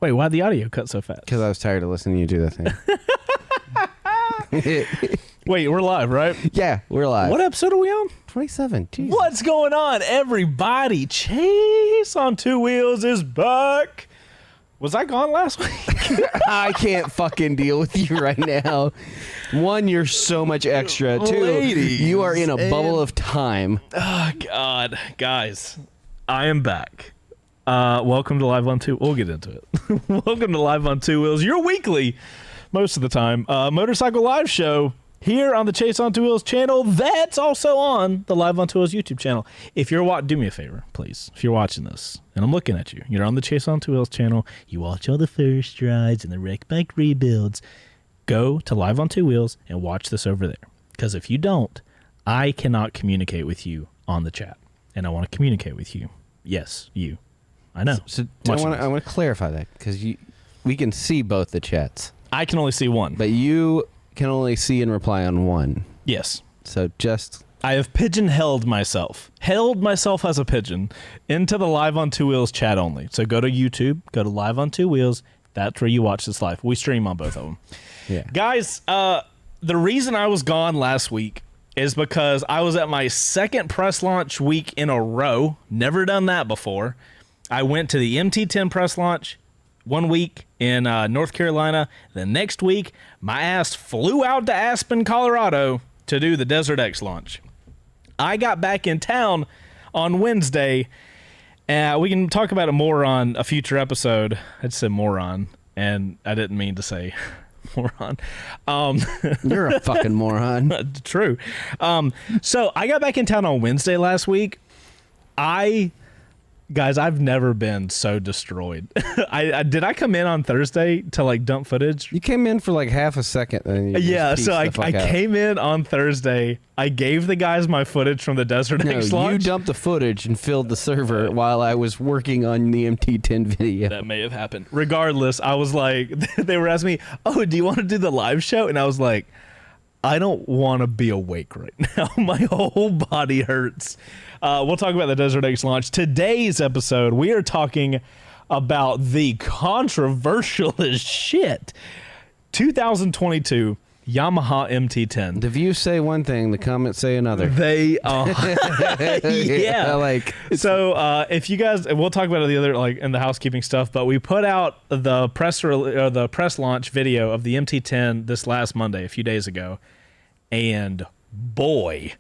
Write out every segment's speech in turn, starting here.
Wait, why'd the audio cut so fast? Because I was tired of listening to you do that thing. Wait, we're live, right? Yeah, we're live. What episode are we on? 27. Jeez. What's going on, everybody? Chase on Two Wheels is back. Was I gone last week? I can't fucking deal with you right now. One, you're so much extra. Two, Ladies you are in a bubble of time. Oh, God. Guys, I am back. Welcome to Live on Two. We'll get into it. Welcome to Live on Two Wheels, your weekly, most of the time, motorcycle live show here on the Chase on Two Wheels channel. That's also on the Live on Two Wheels YouTube channel. If you're do me a favor, please. If you're watching this, and I'm looking at you, you're on the Chase on Two Wheels channel. You watch all the first rides and the wreck bike rebuilds. Go to Live on Two Wheels and watch this over there. Because if you don't, I cannot communicate with you on the chat, and I want to communicate with you. Yes, you. I know. So I want to clarify that because we can see both the chats. I can only see one. But you can only see and reply on one. Yes. So just... I have held myself as a pigeon into the Live on Two Wheels chat only. So go to YouTube, go to Live on Two Wheels. That's where you watch this live. We stream on both of them. Yeah. Guys, the reason I was gone last week is because I was at my second press launch week in a row. Never done that before. I went to the MT-10 press launch 1 week in North Carolina. The next week, my ass flew out to Aspen, Colorado to do the Desert X launch. I got back in town on Wednesday. We can talk about it more on a future episode. I just said moron, and I didn't mean to say moron. You're a fucking moron. True. So I got back in town on Wednesday last week. Guys, I've never been so destroyed. Did I come in on Thursday to like dump footage? You came in for like half a second. And Yeah, so I came in on Thursday. I gave the guys my footage from the Desert X launch. You dumped the footage and filled the server while I was working on the MT-10 video. That may have happened. Regardless, I was like, they were asking me, oh, do you want to do the live show? And I was like, I don't want to be awake right now. My whole body hurts. We'll talk about the Desert X launch. Today's episode, we are talking about the controversial as shit 2022 Yamaha MT-10. The views say one thing, the comments say another. They are. Yeah. So if you guys, we'll talk about the other, like in the housekeeping stuff, but we put out the press launch video of the MT-10 this last Monday, a few days ago. And boy,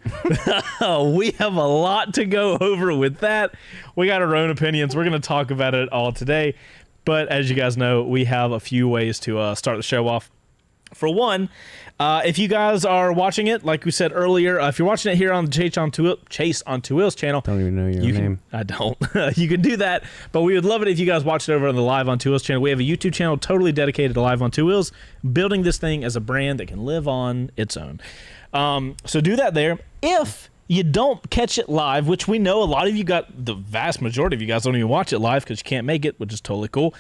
we have a lot to go over with that. We got our own opinions. We're going to talk about it all today. But as you guys know, we have a few ways to start the show off. For one, if you guys are watching it, like we said earlier, if you're watching it here on the Chase on Two Wheels channel. Don't even know your name. I don't. You can do that, but we would love it if you guys watched it over on the Live on Two Wheels channel. We have a YouTube channel totally dedicated to Live on Two Wheels, building this thing as a brand that can live on its own. So do that there. If you don't catch it live, which we know a lot of you got, the vast majority of you guys don't even watch it live because you can't make it, which is totally cool.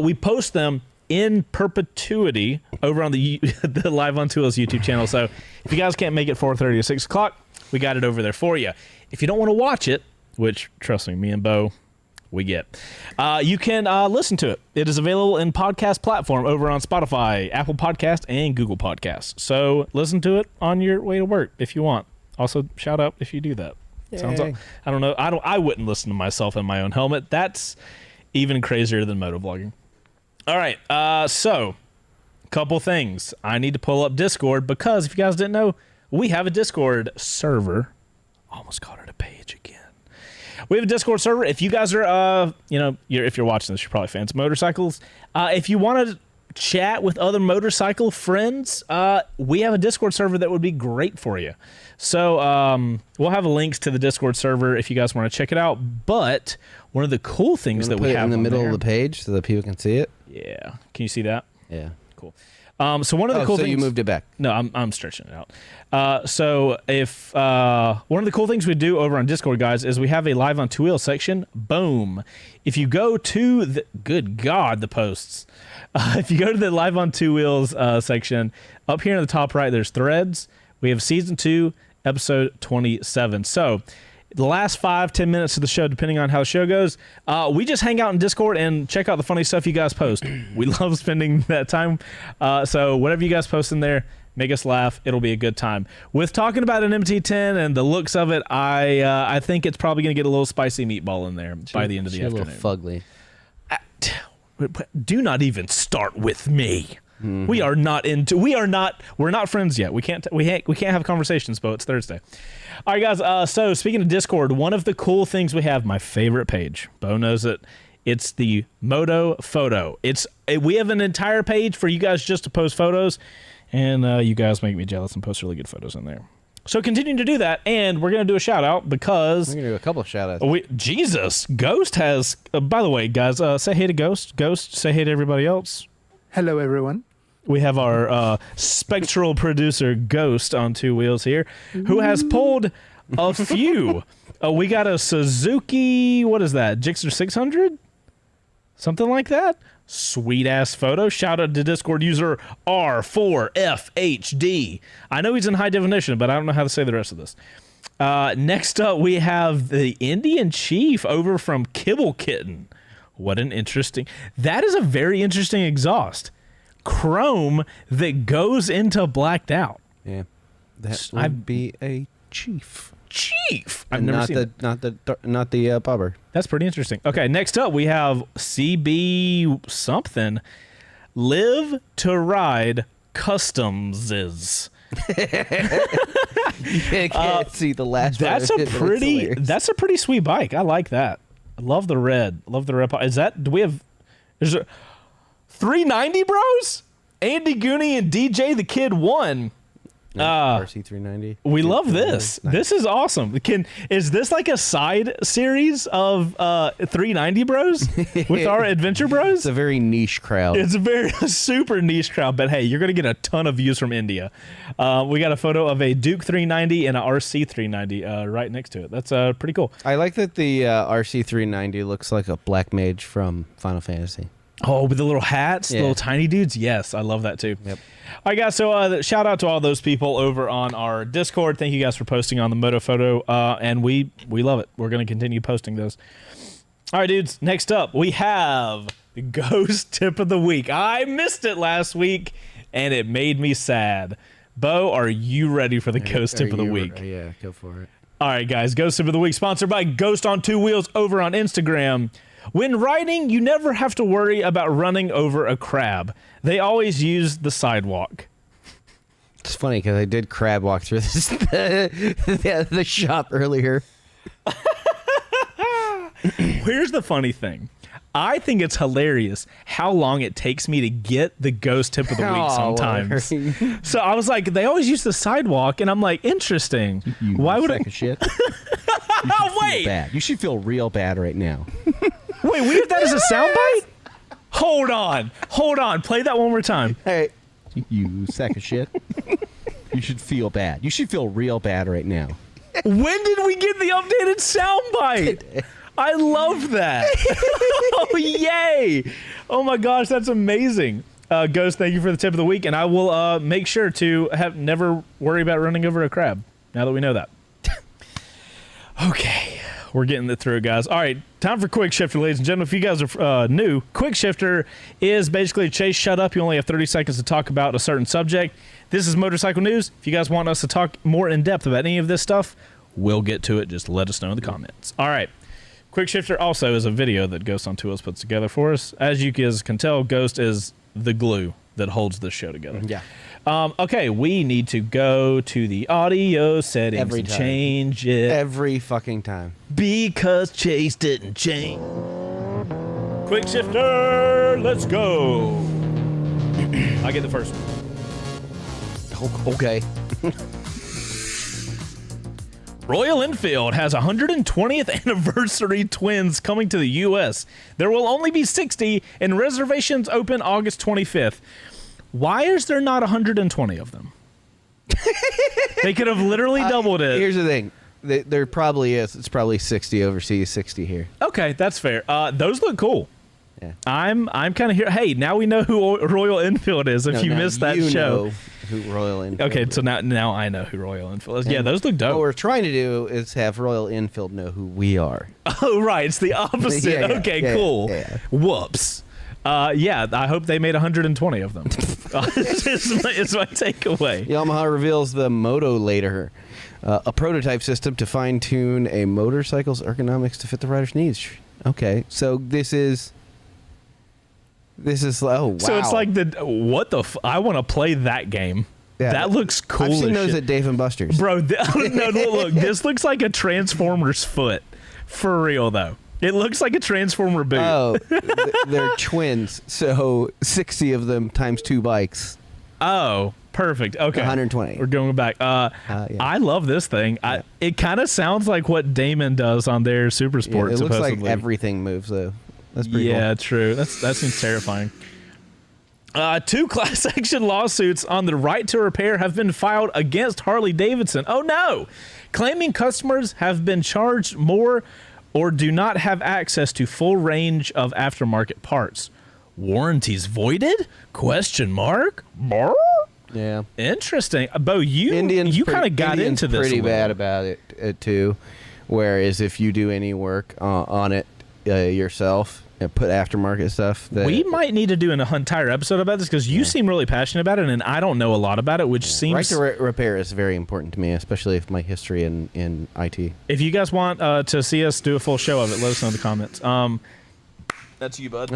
We post them in perpetuity over on the Live on Two Wheels YouTube channel. So if you guys can't make it 4:30 or 6 o'clock, we got it over there for you. If you don't want to watch it, which trust me and Bo, we get, you can listen to it. It is available in podcast platform over on Spotify, Apple Podcast, and Google Podcasts. So listen to it on your way to work if you want. Also, shout out if you do that. Sounds like, I don't know. I wouldn't listen to myself in my own helmet. That's even crazier than motovlogging. All right, so couple things. I need to pull up Discord because if you guys didn't know, we have a Discord server. Almost called it a page again. We have a Discord server. If you guys are, if you're watching this, you're probably fans of motorcycles. If you want to chat with other motorcycle friends, we have a Discord server that would be great for you. So we'll have links to the Discord server if you guys want to check it out. But one of the cool things that we have in the middle of the page so that people can see it. Yeah. Can you see that? Yeah. Cool. So one of the cool things. So you moved it back. No, I'm stretching it out. So if one of the cool things we do over on Discord, guys, is we have a Live on Two Wheels section. Boom. If you go to the the posts. If you go to the Live on Two Wheels section, up here in the top right, there's threads. We have season 2, episode 27. So the last 5-10 minutes of the show, depending on how the show goes, we just hang out in Discord and check out the funny stuff you guys post. We love spending that time. So whatever you guys post in there, make us laugh. It'll be a good time. With talking about an MT-10 and the looks of it, I think it's probably going to get a little spicy meatball in there by the end of the afternoon. A little fugly. Do not even start with me. Mm-hmm. We're not friends yet. We can't have conversations, Bo. It's Thursday. All right, guys. So speaking of Discord, one of the cool things we have, my favorite page, Bo knows it. It's the Moto photo. We have an entire page for you guys just to post photos, and you guys make me jealous and post really good photos in there. So continuing to do that, and we're going to do a shout out because we're going to do a couple of shout outs. Jesus, Ghost has, by the way, guys, say hey to Ghost. Ghost, say hey to everybody else. Hello, everyone. We have our spectral producer, Ghost, on Two Wheels here, who has pulled a few. We got a Suzuki, what is that, Gixxer 600? Something like that? Sweet-ass photo. Shout out to Discord user R4FHD. I know he's in high definition, but I don't know how to say the rest of this. Next up, we have the Indian Chief over from Kibble Kitten. What an interesting... That is a very interesting exhaust. Chrome that goes into blacked out. Yeah. That would be a Chief. I've never seen not the bobber. That's pretty interesting. Okay, next up we have CB something. Live to Ride Customs. You can't see the last. That's a pretty sweet bike. I like that. I love the red. Love the red. Is that? Do we have? Is there 390 bros? Andy Gooney and DJ the Kid won. RC390. We love this. Nice. This is awesome. Is this like a side series of 390 bros with our adventure bros? It's a very niche crowd. It's a super niche crowd, but hey, you're going to get a ton of views from India. We got a photo of a Duke 390 and an RC 390 right next to it. That's pretty cool. I like that the RC 390 looks like a black mage from Final Fantasy. Oh, with the little hats, the little tiny dudes. Yes, I love that too. Yep. All right, guys. So shout out to all those people over on our Discord. Thank you guys for posting on the Moto photo, and we love it. We're going to continue posting those. All right, dudes. Next up, we have the Ghost Tip of the Week. I missed it last week, and it made me sad. Bo, are you ready for the Ghost Tip of the Week? Yeah, go for it. All right, guys. Ghost Tip of the Week, sponsored by Ghost on Two Wheels over on Instagram. When riding, you never have to worry about running over a crab. They always use the sidewalk. It's funny because I did crab walk through the shop earlier. Here's the funny thing. I think it's hilarious how long it takes me to get the Ghost Tip of the Week sometimes. So I was like, they always use the sidewalk, and I'm like, interesting. Why would it? Shit. Wait. Bad. You should feel real bad right now. Wait, we have that as a soundbite? Hold on. Play that one more time. Hey, you sack of shit. You should feel bad. You should feel real bad right now. When did we get the updated soundbite? I love that. Oh, yay. Oh, my gosh, that's amazing. Ghost, thank you for the tip of the week, and I will make sure to never worry about running over a crab, now that we know that. Okay. We're getting it through, guys. All right, time for Quick Shifter, ladies and gentlemen. If you guys are new, Quick Shifter is basically Chase, shut up. You only have 30 seconds to talk about a certain subject. This is motorcycle news. If you guys want us to talk more in depth about any of this stuff, we'll get to it. Just let us know in the comments. All right. Quick Shifter also is a video that Ghost on Two Wheels puts together for us. As you guys can tell, Ghost is the glue that holds this show together. Yeah. Okay, we need to go to the audio settings and change it. Every fucking time. Because Chase didn't change. Quick Shifter, let's go. I get the first one. Okay. Royal Enfield has 120th anniversary twins coming to the U.S. There will only be 60, and reservations open August 25th. Why is there not 120 of them? They could have literally doubled it. Here's the thing. There probably is. It's probably 60 overseas, 60 here. Okay, that's fair. Those look cool. Yeah. I'm kind of here. Hey, now we know who Royal Enfield is if you missed that show. who Royal Enfield Okay, is. so now I know who Royal Enfield is. Yeah, And those look What dope. we're trying to do is have Royal Enfield know who we are. Oh, right. It's the opposite. Yeah, yeah, okay, yeah, cool. yeah. Whoops. Yeah, I hope they made 120 of them. it's my takeaway. Yamaha reveals the Moto later, a prototype system to fine-tune a motorcycle's ergonomics to fit the rider's needs. Okay, so this is oh wow. So it's like what the I want to play that game. Yeah. That looks cool. I've seen as those shit. at Dave and Buster's. Bro, no, look, this looks like a Transformer's foot. For real, though. It looks like a Transformer boot. Oh, they're twins. So 60 of them times 2 bikes. Oh, perfect. Okay. 120. We're going back. Yeah. I love this thing. Yeah. It kind of sounds like what Damon does on their Super Yeah, Sport, it looks supposedly. like everything moves, though. That's pretty Yeah, cool. true. That seems terrifying. 2 class action lawsuits on the right to repair have been filed against Harley Davidson. Oh no! Claiming customers have been charged more or do not have access to full range of aftermarket parts. Warranties voided? Question mark? Yeah. Interesting. Bo, you Indians kind of got Indians into this pretty a little. bad about it too. Whereas if you do any work on it yourself and put aftermarket stuff, We might need to do an entire episode about this because you seem really passionate about it, and I don't know a lot about it, which seems... right to repair is very important to me, especially if my history in IT. If you guys want to see us do a full show of it, let us know in the comments. That's you, bud.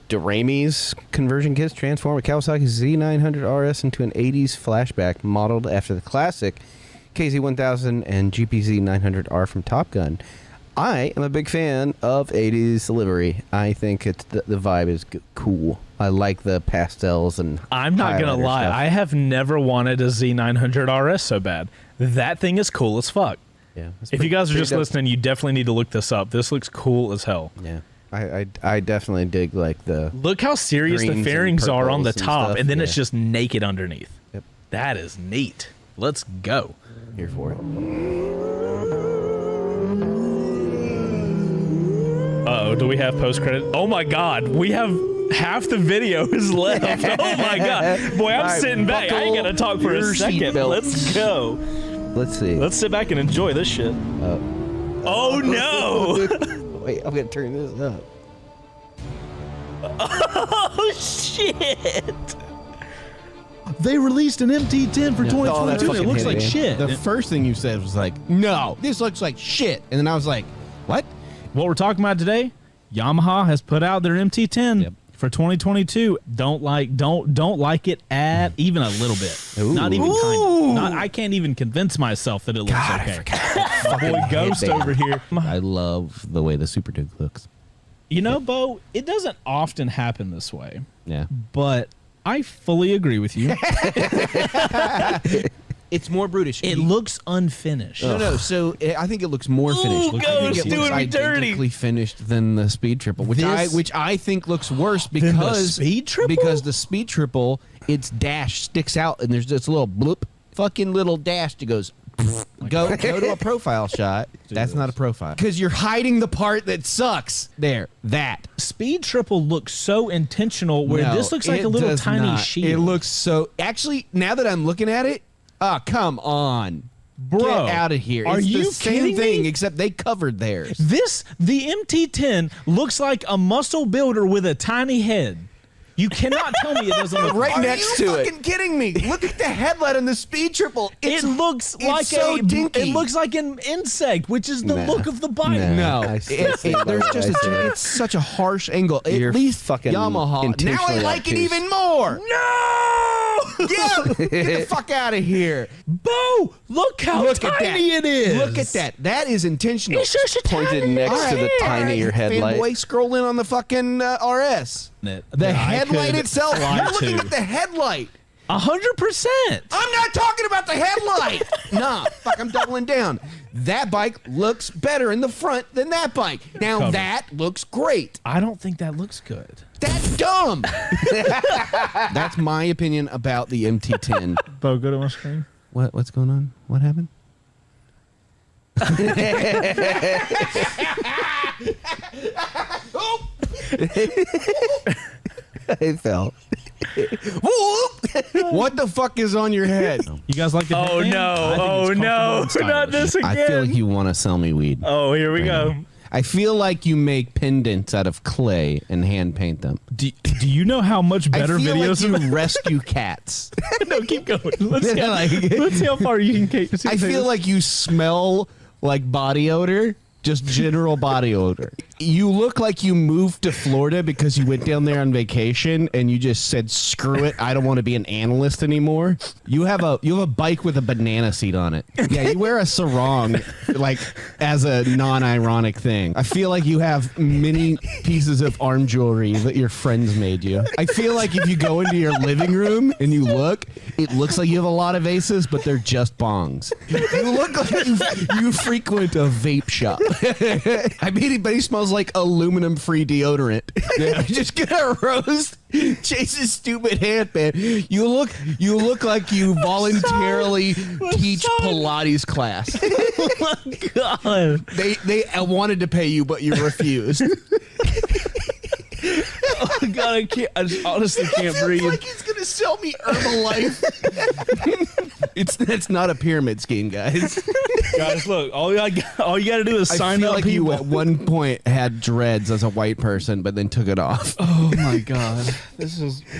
Dorami's conversion kits transform a Kawasaki Z900 RS into an 80s flashback modeled after the classic KZ1000 and GPZ 900R from Top Gun. I am a big fan of 80s livery. I think it's the vibe is cool. I like the pastels and I'm not going to highlighter lie. stuff. I have never wanted a Z900 RS so bad. That thing is cool as fuck. Yeah, it's If you guys are pretty just dope. listening, you definitely need to look this up. This looks cool as hell. Yeah, I definitely dig like the Look how serious the greens and fairings are on the purples and top, stuff, and then it's yeah. just naked underneath. Yep. That is neat. Let's go. here for it. Uh-oh, do we have post-credit? Oh my god, we have half the video is left. Oh my god. Boy, I'm All right, sitting back. I ain't buckle gonna talk for a your second. seatbelts. Let's go. Let's see. Let's sit back and enjoy this shit. Oh no! Wait, I'm gonna turn this up. Oh shit! They released an MT-10 for Oh, that's 2022. It fucking looks hit, like man. shit. The first thing you said was like, "No, this looks like shit," and then I was like, "What?" What we're talking about today, Yamaha has put out their MT-10 Yep. for 2022. Don't like it at even a little bit. Ooh. Not even kind of. I can't even convince myself that it looks okay. Boy, Ghost headband. over here. I love the way the Super Duke looks. You know, Bo, it doesn't often happen this way, Yeah, but I fully agree with you. it's more brutish. It looks unfinished. No. So I think it looks more finished. I think Ghost it doing looks me dirty. identically finished than the Speed Triple, which This- I think looks worse Than the because Speed Triple? because the Speed Triple, its dash sticks out and there's this little bloop, fucking little dash that goes. Go to a profile shot. That's not a profile because you're hiding the part that sucks. There, that. Speed Triple looks so intentional where No, this looks like it a little does tiny not. shield. It looks so. Actually, now that I'm looking at it, come on, Bro, get out of here! are It's you the same kidding thing me? except they covered theirs. The MT-10 looks like a muscle builder with a tiny head. You cannot tell me it doesn't look Right Are next you to it. fucking kidding me? Look at the headlight on the Speed Triple. It looks it's like so dinky. It looks like an insect, which is the Nah. look of the bike. Nah. No, I see by there's what just I say. it's such a harsh angle. At You're least fucking Yamaha. Now I intentionally like it obtuse. even more. No! Yeah, get the fuck out of here. Bo, look how Look at that. tiny it is. Look at that. That is intentional. It's just a Pointed tiny next to the head. tinier headlight. Fanboy, scroll in on the fucking RS. The that I headlight could itself. fly You're looking to. at the headlight. 100%. I'm not talking about the headlight. Nah, fuck, I'm doubling down. That bike looks better in the front than that bike. Now Covered. that looks great. I don't think that looks good. That's dumb. That's my opinion about the MT-10. Bo, go to my screen. What's going on? What happened? It fell. What the fuck is on your head? You guys like the I think it's comfortable and not this again. I feel like you want to sell me weed. Oh, here we go. I feel like you make pendants out of clay and hand paint them. Do you know how much better I feel videos like you rescue cats. No, keep going. Let's see, Like- let's see how far you can take. I feel like you smell like body odor, just general body odor. You look like you moved to Florida because you went down there on vacation and you just said, "Screw it, I don't want to be an analyst anymore." You have a bike with a banana seat on it. Yeah, you wear a sarong like as a non-ironic thing. I feel like you have many pieces of arm jewelry that your friends made you. I feel like if you go into your living room and you look, it looks like you have a lot of vases, but they're just bongs. You look like you frequent a vape shop. I mean, anybody smells like aluminum-free deodorant. Yeah. Just gonna roast Chase's stupid handband. You look like you voluntarily teach Pilates class. Oh my God. They wanted to pay you, but you refused. Oh my God, I just honestly can't breathe. Like he's gonna sell me Herbalife. It's not a pyramid scheme, guys. Guys, look, all you got to do is I sign feel up like people. you at one point had dreads as a white person, but then took it off. Oh my God.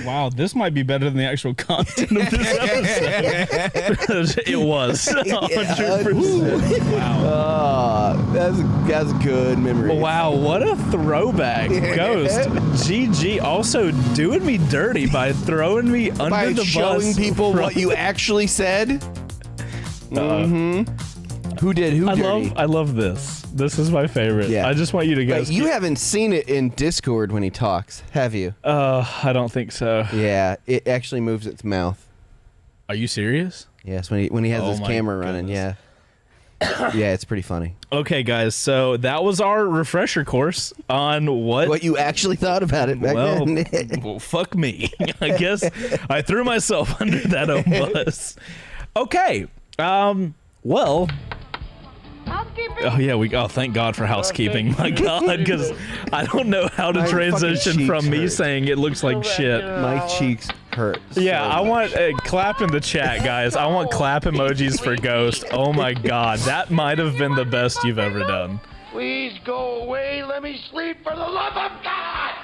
Wow, this might be better than the actual content of this episode. It was. 100%. Wow. That's good memory. Wow, what a throwback. Ghost. GG also doing me dirty by throwing me under By the showing bus. people from- what you actually said. Who did? Who dirty? I love this. This is my favorite. Yeah. I just want you to But guys. you haven't seen it in Discord when he talks, have you? I don't think so. Yeah, it actually moves its mouth. Are you serious? Yes, when he has Oh his my camera running. goodness. Yeah. Yeah, it's pretty funny. Okay, guys. So that was our refresher course on What you actually thought about it back Well, then. well, fuck me. I guess I threw myself under that own bus. Okay. Well. Housekeeping. Oh yeah, thank God for housekeeping. My God, because I don't know how to My transition fucking from cheeks me hurt. saying it looks like shit. My cheeks hurt. Yeah, so I much. want a clap in the chat, guys. I want clap emojis for Ghost. Oh my God, that might have been the best you've ever done. Please go away. Let me sleep for the love of God.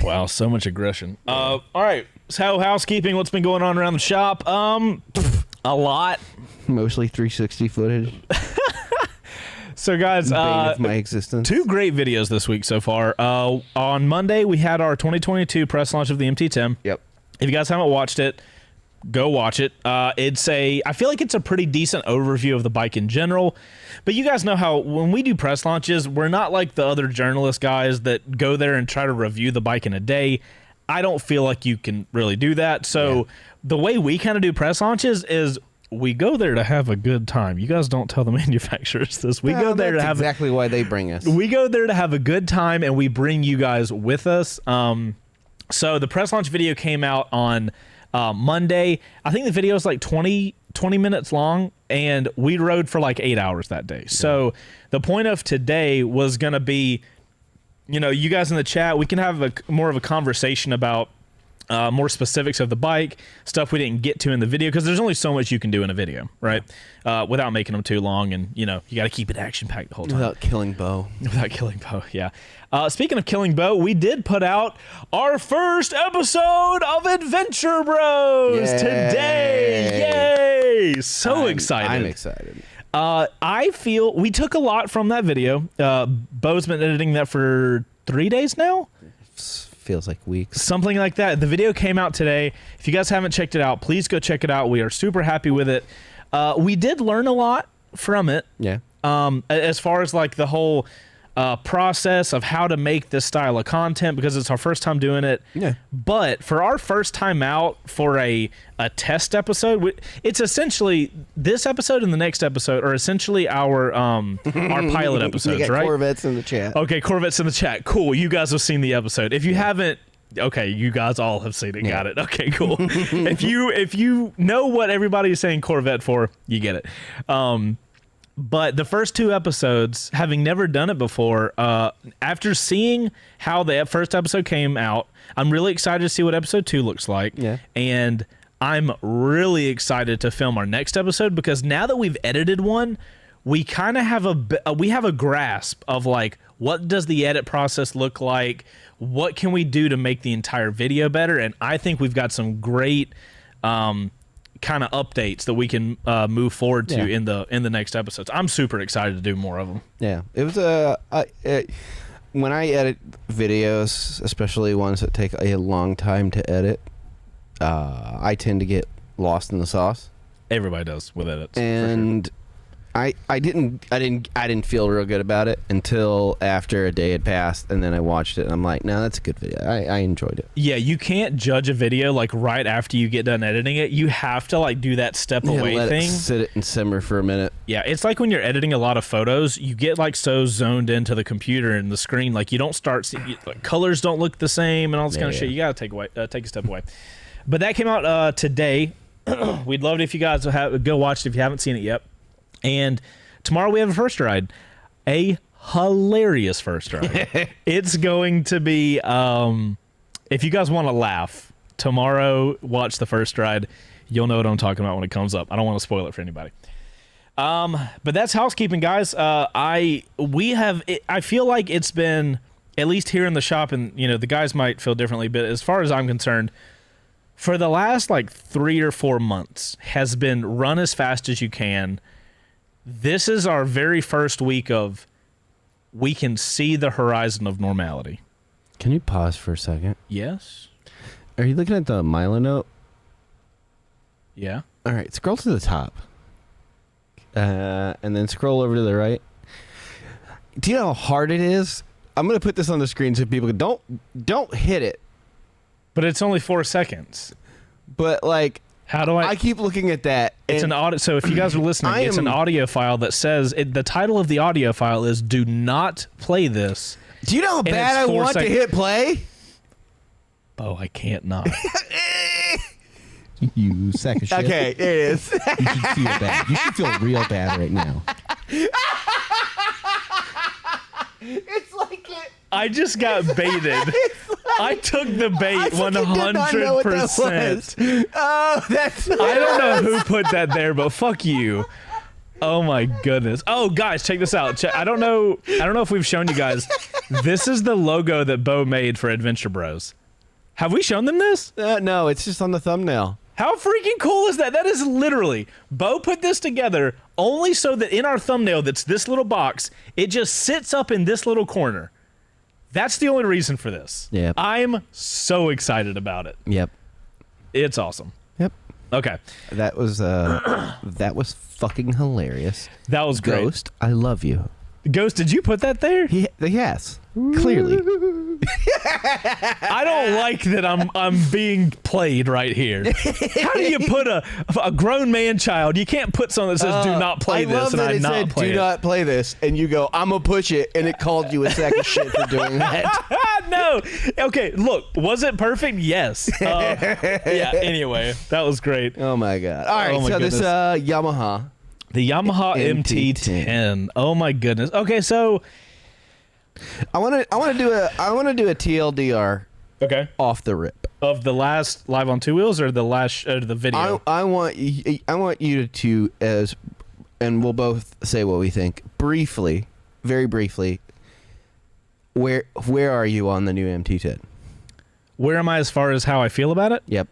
Wow, so much aggression. All right. So housekeeping, what's been going on around the shop? A lot. Mostly 360 footage. So guys, Bane of my existence. 2 great videos this week so far. On Monday, we had our 2022 press launch of the MT-10. Yep. If you guys haven't watched it, go watch it. I feel like it's a pretty decent overview of the bike in general. But you guys know how when we do press launches, we're not like the other journalist guys that go there and try to review the bike in a day. I don't feel like you can really do that. So the way we kind of do press launches is we go there to have a good time. You guys don't tell the manufacturers this. We go there to have exactly why they bring us. we go there to have a good time, and we bring you guys with us. So the press launch video came out on Monday. I think the video is like 20 minutes long, and we rode for like 8 hours that day. So the point of today was going to be, you guys in the chat, we can have more of a conversation about more specifics of the bike, stuff we didn't get to in the video, because there's only so much you can do in a video, right? Without making them too long, and you got to keep it action-packed the whole time. Without killing Bo. Without killing Bo, yeah. Speaking of killing Bo, we did put out our first episode of Adventure Bros Yay. today. Yay! So excited. I'm excited. I feel we took a lot from that video. Bo's been editing that for 3 days now. Feels like weeks. Something like that. The video came out today. If you guys haven't checked it out, please go check it out. We are super happy with it. We did learn a lot from it. Yeah. As far as like the whole process of how to make this style of content, because it's our first time doing it. Yeah. But for our first time out for a test episode, it's essentially this episode and the next episode are essentially our pilot episodes, You got right? Corvettes in the chat. Okay, Corvettes in the chat. Cool. You guys have seen the episode. If you haven't, okay, you guys all have seen it. Got it. Okay, cool. if you know what everybody is saying Corvette for, you get it. But the first 2 episodes, having never done it before, after seeing how the first episode came out, I'm really excited to see what episode 2 looks like. Yeah. And I'm really excited to film our next episode, because now that we've edited one, we kind of have a grasp of like, what does the edit process look like? What can we do to make the entire video better? And I think we've got some great kind of updates that we can move forward to in the next episodes. I'm super excited to do more of them. Yeah, it was when I edit videos, especially ones that take a long time to edit, I tend to get lost in the sauce. Everybody does with edits, and I didn't feel real good about it until after a day had passed, and then I watched it and I'm like, no, that's a good video. I enjoyed it. Yeah, you can't judge a video like right after you get done editing it. You have to like do that step away let thing. It sit it and simmer for a minute. Yeah, it's like when you're editing a lot of photos, you get like so zoned into the computer and the screen, like you don't start seeing, like, colors don't look the same and all this kind of shit. You gotta take a step away. But that came out today. We'd love it if you guys go watch it if you haven't seen it yet. And tomorrow we have a first ride, a hilarious first ride. It's going to be, if you guys want to laugh, tomorrow watch the first ride. You'll know what I'm talking about when it comes up. I don't want to spoil it for anybody. But that's housekeeping, guys. I feel like it's been, at least here in the shop, and you know the guys might feel differently, but as far as I'm concerned, for the last like 3 or 4 months has been run as fast as you can. This is our very first week of, we can see the horizon of normality. Can you pause for a second? Yes. Are you looking at the Milo note? Yeah. All right, scroll to the top. And then scroll over to the right. Do you know how hard it is? I'm going to put this on the screen so people don't hit it. But it's only 4 seconds. But like, how do I keep looking at that. It's an audio. So if you guys are listening, it's an audio file that says the title of the audio file is "Do not play this." Do you know how bad I want to hit play? Oh, I can't not. You sack of shit. Okay, it is. You should feel bad. You should feel real bad right now. It's like it. I just got baited. I took the bait 100%. Oh, that's. I don't know who put that there, but fuck you. Oh my goodness. Oh, guys, check this out. I don't know if we've shown you guys. This is the logo that Bo made for Adventure Bros. Have we shown them this? No, it's just on the thumbnail. How freaking cool is that? That is literally, Bo put this together only so that in our thumbnail that's this little box, it just sits up in this little corner. That's the only reason for this. Yep. I'm so excited about it. Yep. It's awesome. Yep. Okay. That was fucking hilarious. That was great. Ghost, I love you. Ghost, did you put that there? Yes. Clearly. I don't like that I'm being played right here. How do you put a grown man child? You can't put something that says "Do not play this" and I not play it. Do not play this, and you go, "I'm gonna push it," and it called you a sack of shit for doing that. No. Okay. Look, was it perfect? Yes. Yeah. Anyway, that was great. Oh my god! All right, so goodness. this Yamaha, the Yamaha MT-10. MT-10. Oh my goodness. Okay, so I want to do a TLDR. Okay. Off the rip of the last live on Two Wheels or the last the video. I want you to and we'll both say what we think briefly, very briefly. Where are you on the new MT-10? Where am I as far as how I feel about it? Yep.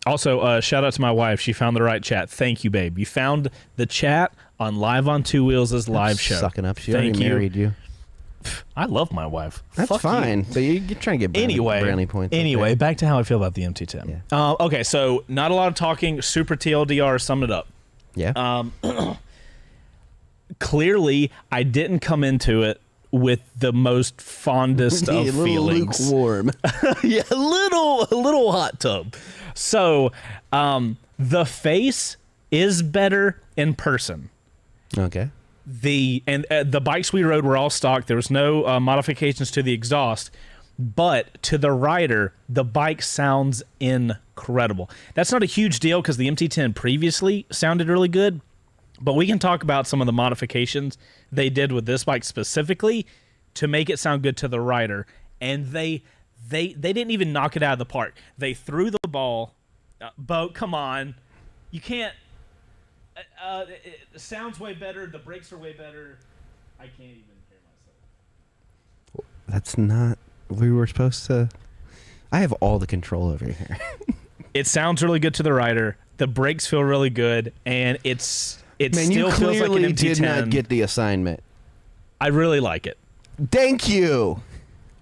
Also, shout out to my wife. She found the right chat. Thank you, babe. You found the chat on Live on Two Wheels' live show. Sucking up. She already married you. I love my wife. That's Fuck fine. you. But you're trying to get brownie points. Anyway, back to how I feel about the MT-10. Yeah. Okay, so not a lot of talking. Super TLDR summed it up. Yeah. Clearly, I didn't come into it with the most fondest of feelings. Lukewarm. Yeah, a little hot tub. So, the face is better in person. Okay. The bikes we rode were all stock. There was no modifications to the exhaust, but to the rider, the bike sounds incredible. That's not a huge deal because the MT-10 previously sounded really good, But we can talk about some of the modifications they did with this bike specifically to make it sound good to the rider. And they didn't even knock it out of the park. They threw the ball. Bo, come on. You can't. It sounds way better. The brakes are way better. I can't even hear myself. That's not. We were supposed to. I have all the control over here. It sounds really good to the rider. The brakes feel really good, and it Man, still you feels like an clearly MT-10. did not get the assignment. I really like it. Thank you.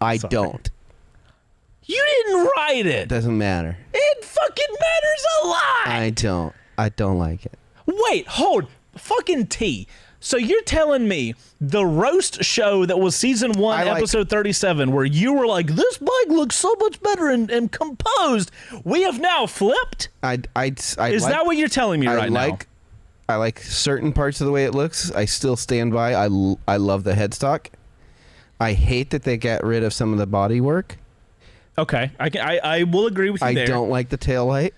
I Sorry. don't. You didn't write it. Doesn't matter. It fucking matters a lot. I don't. I don't like it. Wait, hold. Fucking T. So you're telling me the roast show that was season 1, episode 37, where you were like, this bike looks so much better and composed, we have now flipped? Is that what you're telling me right now? I like certain parts of the way it looks. I still stand by. I love the headstock. I hate that they got rid of some of the body work. Okay, I will agree with you there. I don't like the tail light.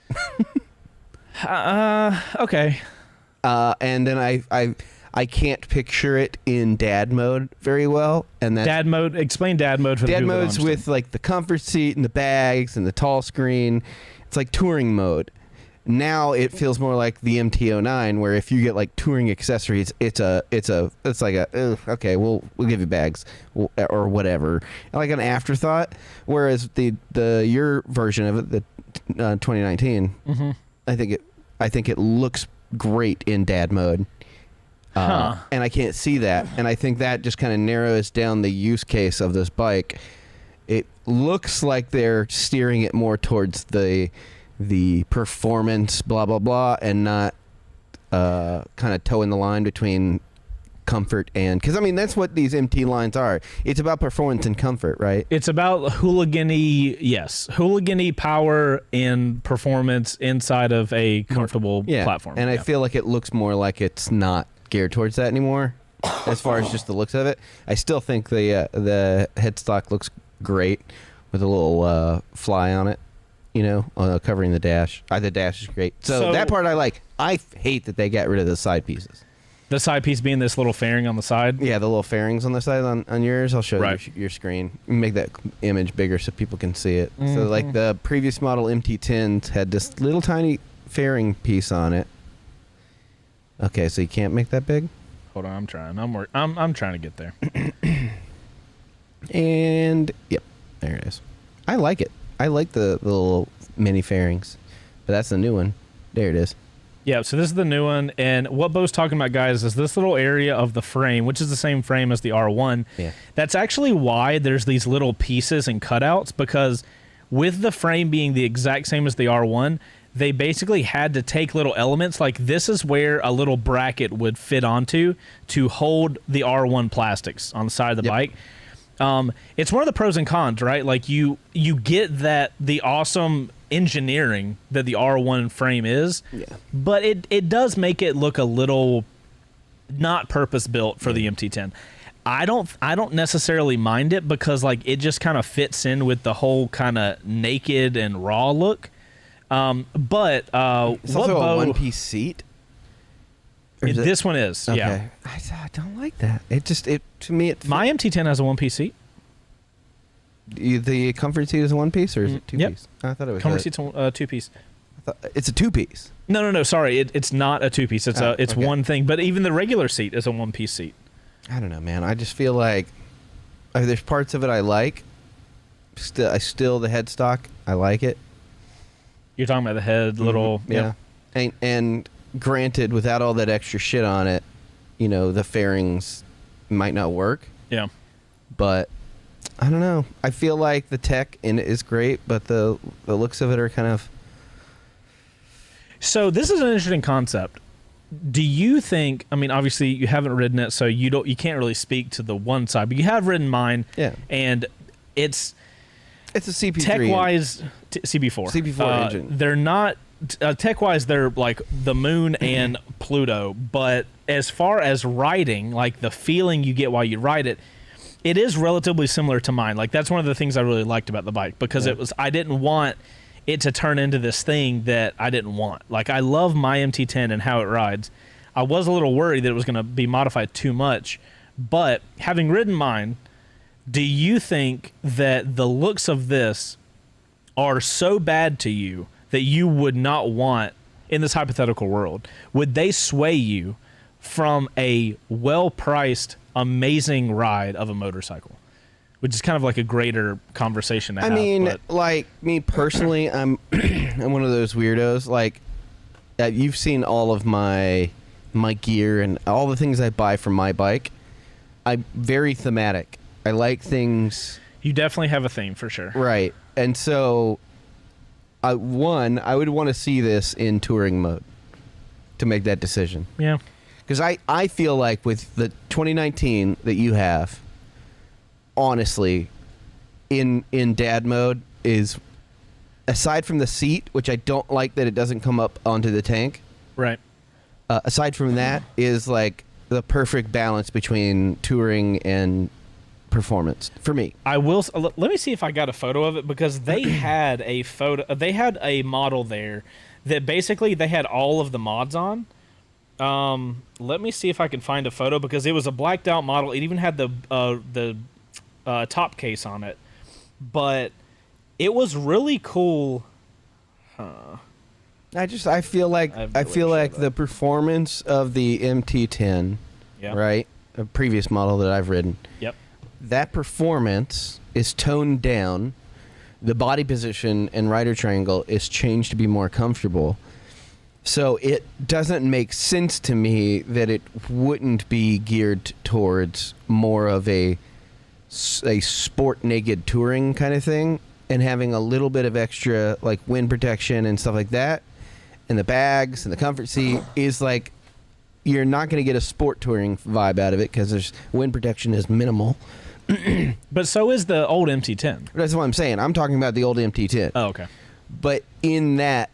Okay. And then I can't picture it in dad mode very well. And that's Dad mode. Explain dad mode for the dad people that don't mode's understand. with like the comfort seat and the bags and the tall screen. It's like touring mode. Now it feels more like the MT-09, where if you get like touring accessories, it's like a okay, we'll give you bags or whatever, like an afterthought. Whereas the your version of it, the 2019, I think it looks great in dad mode. And I can't see that, and I think that just kind of narrows down the use case of this bike. It looks like they're steering it more towards the performance blah blah blah, and not kind of toeing the line between comfort and, because I mean that's what these MT lines are. It's about performance and comfort, right? It's about hooligan-y power and performance inside of a comfortable platform. And I feel like it looks more like it's not geared towards that anymore, as far as just the looks of it. I still think the headstock looks great with a little fly on it, covering the dash. The dash is great. So that part I like. I hate that they got rid of the side pieces. The side piece being this little fairing on the side? Yeah, the little fairings on the side on yours. I'll show you your screen. Make that image bigger so people can see it. So like the previous model MT-10s had this little tiny fairing piece on it. Okay, so you can't make that big? Hold on, I'm trying. I'm trying to get there. And yep, there it is. I like it. I like the little mini fairings, but that's the new one. There it is. Yeah, so this is the new one, and what Bo's talking about, guys, is this little area of the frame, which is the same frame as the R1. Yeah. That's actually why there's these little pieces and cutouts, because with the frame being the exact same as the R1, they basically had to take little elements, like this is where a little bracket would fit onto to hold the R1 plastics on the side of the bike. It's one of the pros and cons, right? Like you get that the awesome engineering that the R1 frame is, but it does make it look a little not purpose built for the MT-10. I don't necessarily mind it, because like it just kind of fits in with the whole kind of naked and raw look. But it's also a one-piece seat. This one is, okay. yeah. I don't like that. To me My MT-10 has a one-piece seat. The comfort seat is a one-piece, or is it two-piece? I thought it was comfort seat's a two-piece. It's a two-piece. No. Sorry, it's not a two-piece. It's one thing. But even the regular seat is a one-piece seat. I don't know, man. I just feel like there's parts of it I like. Still the headstock, I like it. You're talking about the head, little... Yeah. And granted, without all that extra shit on it, the fairings might not work. Yeah. But I don't know. I feel like the tech in it is great, but the looks of it are kind of... So this is an interesting concept. Do you think, I mean, obviously you haven't ridden it, so you can't really speak to the one side, but you have ridden mine. Yeah. And it's a CP3. Tech-wise, CB4. CP4 engine. They're not... tech-wise, they're like the moon and Pluto, but as far as riding, like the feeling you get while you ride it, it is relatively similar to mine. Like that's one of the things I really liked about the bike, because I didn't want it to turn into this thing that I didn't want. Like I love my MT-10 and how it rides. I was a little worried that it was going to be modified too much. But having ridden mine, do you think that the looks of this are so bad to you that you would not want in this hypothetical world? Would they sway you from a well-priced, amazing ride of a motorcycle? Which is kind of like a greater conversation to have. I mean, but like me personally, I'm I'm one of those weirdos. Like, you've seen all of my gear and all the things I buy for my bike. I'm very thematic. I like things. you definitely have a theme for sure. Right. And so, I would want to see this in touring mode to make that decision. Yeah. Because I feel like with the 2019 that you have, honestly, in dad mode is, aside from the seat, which I don't like that it doesn't come up onto the tank. Right. Aside from that, is like the perfect balance between touring and performance for me. I will. Let me see if I got a photo of it, because they had a photo. They had a model there that basically they had all of the mods on. Let me see if I can find a photo, because it was a blacked out model. It even had the top case on it, but it was really cool. I feel like the performance of the MT-10, Yeah. right, a previous model that I've ridden. Yep. That performance is toned down. The body position and rider triangle is changed to be more comfortable. So it doesn't make sense to me that it wouldn't be geared towards more of a sport naked touring kind of thing, and having a little bit of extra like wind protection and stuff like that, and the bags and the comfort seat is like, you're not going to get a sport touring vibe out of it because there's wind protection is minimal. But so is the old MT-10. That's what I'm saying. I'm talking about the old MT-10. Oh, okay. But in that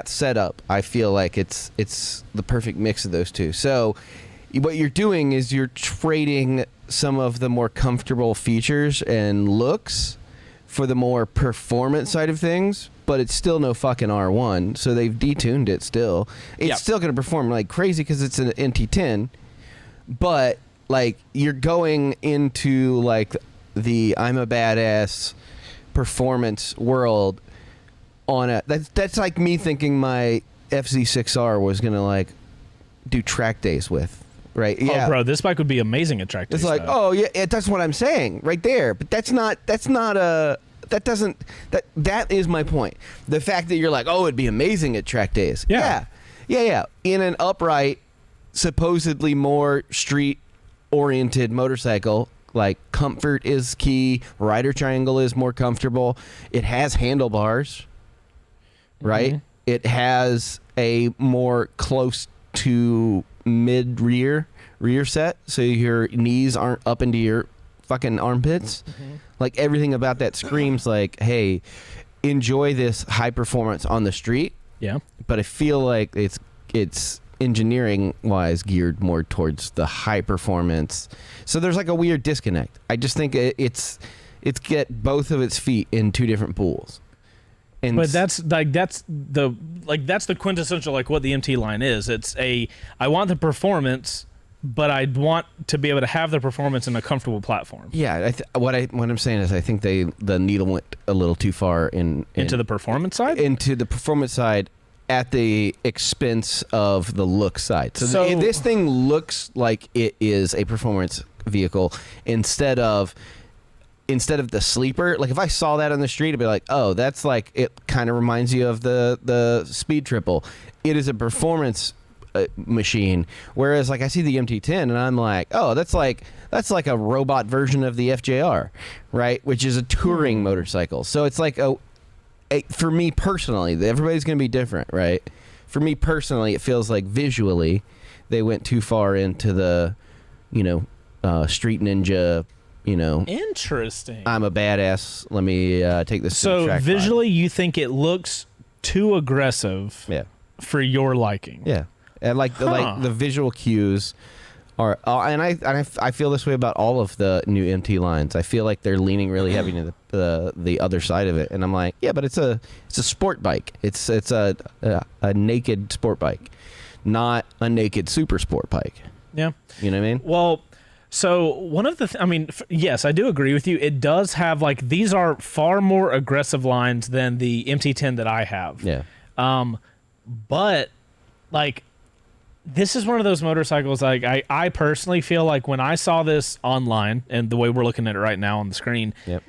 setup, I feel like it's the perfect mix of those two. So what you're doing is you're trading some of the more comfortable features and looks for the more performance side of things, but it's still no fucking R1, so they've detuned it still. It's still going to perform like crazy because it's an MT-10, but like you're going into like the I'm a badass performance world on a that's like me thinking my FZ6R was going to like do track days with. Right. Yeah. Oh, bro, this bike would be amazing at track days. It's like, oh yeah, that's what I'm saying right there. But that is my point. The fact that you're like, oh, it'd be amazing at track days. Yeah. Yeah. In an upright, supposedly more street oriented motorcycle, like comfort is key. Rider triangle is more comfortable. It has handlebars. Right. Mm-hmm. It has a more close to mid rear set, so your knees aren't up into your fucking armpits. Mm-hmm. Like everything about that screams like, hey, enjoy this high performance on the street. Yeah. But I feel like it's engineering wise geared more towards the high performance. So there's like a weird disconnect. I just think it's get both of its feet in two different pools. But that's the quintessential like what the MT line is. It's I want the performance, but I want to be able to have the performance in a comfortable platform. Yeah, what I'm saying is I think the needle went a little too far into the performance side. Into the performance side at the expense of the look side. So this thing looks like it is a performance vehicle instead of the sleeper. Like if I saw that on the street, I'd be like, oh, that's like, it kind of reminds you of the Speed Triple. It is a performance machine. Whereas like I see the MT-10 and I'm like, oh, that's like a robot version of the FJR, right? Which is a touring motorcycle. So it's like for me personally, everybody's going to be different, right? For me personally, it feels like visually they went too far into the, street ninja. Interesting. I'm a badass. Let me take this. So track visually, you think it looks too aggressive? Yeah. For your liking. Yeah, and like the visual cues are, and I feel this way about all of the new MT lines. I feel like they're leaning really heavy into the other side of it, and I'm like, yeah, but it's a sport bike. It's a naked sport bike. not a naked super sport bike. Yeah. You know what I mean? Well, so one of the, yes, I do agree with you. It does have like, these are far more aggressive lines than the MT-10 that I have. Yeah. But like, this is one of those motorcycles, like I personally feel like when I saw this online and the way we're looking at it right now on the screen, Yep.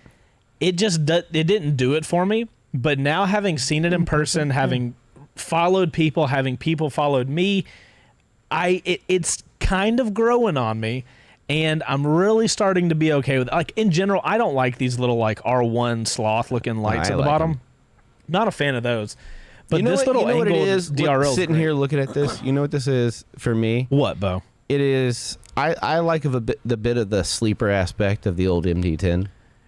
it didn't do it for me. But now having seen it in person, having followed people, having people followed me, it's kind of growing on me. And I'm really starting to be okay with it. Like, in general, I don't like these little like R1 sloth looking lights at the bottom. Them. Not a fan of those. But this little angled DRL sitting here looking at this, you know what this is for me? What, Bo? It is. I like the bit of the sleeper aspect of the old MT-10.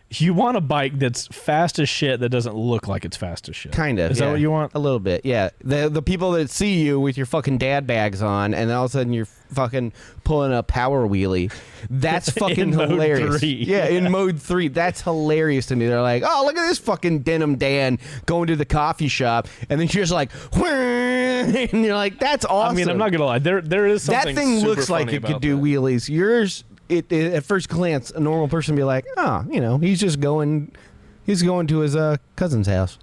You want a bike that's fast as shit that doesn't look like it's fast as shit. Kind of. Is that what you want? A little bit, yeah. The people that see you with your fucking dad bags on, and all of a sudden you're fucking pulling a power wheelie. That's fucking hilarious. Mode 3. Yeah, in mode 3. That's hilarious to me. They're like, oh, look at this fucking Denim Dan going to the coffee shop, and then you're just like, and you're like, that's awesome. I mean, I'm not gonna lie. There is something. That thing super looks like funny it could about do that. wheelies. Yours, at first glance, a normal person would be like, oh, he's just going. He's going to his cousin's house.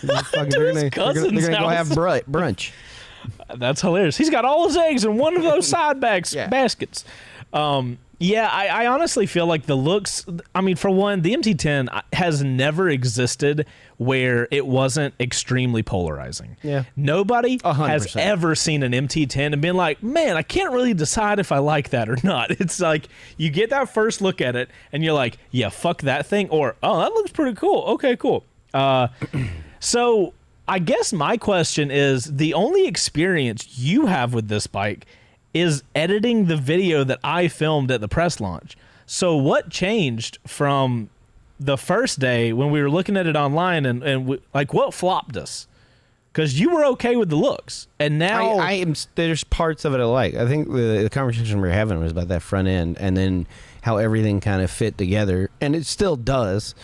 They're gonna go have brunch. That's hilarious. He's got all his eggs in one of those side baskets. Yeah, I honestly feel like the looks, I mean, for one, the MT-10 has never existed where it wasn't extremely polarizing. Yeah. Nobody 100%. has ever seen an MT-10 and been like, man, I can't really decide if I like that or not. It's like, you get that first look at it and you're like, yeah, fuck that thing. Or, oh, that looks pretty cool. Okay, cool. So I guess my question is, the only experience you have with this bike is editing the video that I filmed at the press launch. So what changed from the first day when we were looking at it online and what flopped us? Because you were okay with the looks, and now I am. There's parts of it I like. I think the conversation we were having was about that front end, and then how everything kind of fit together, and it still does.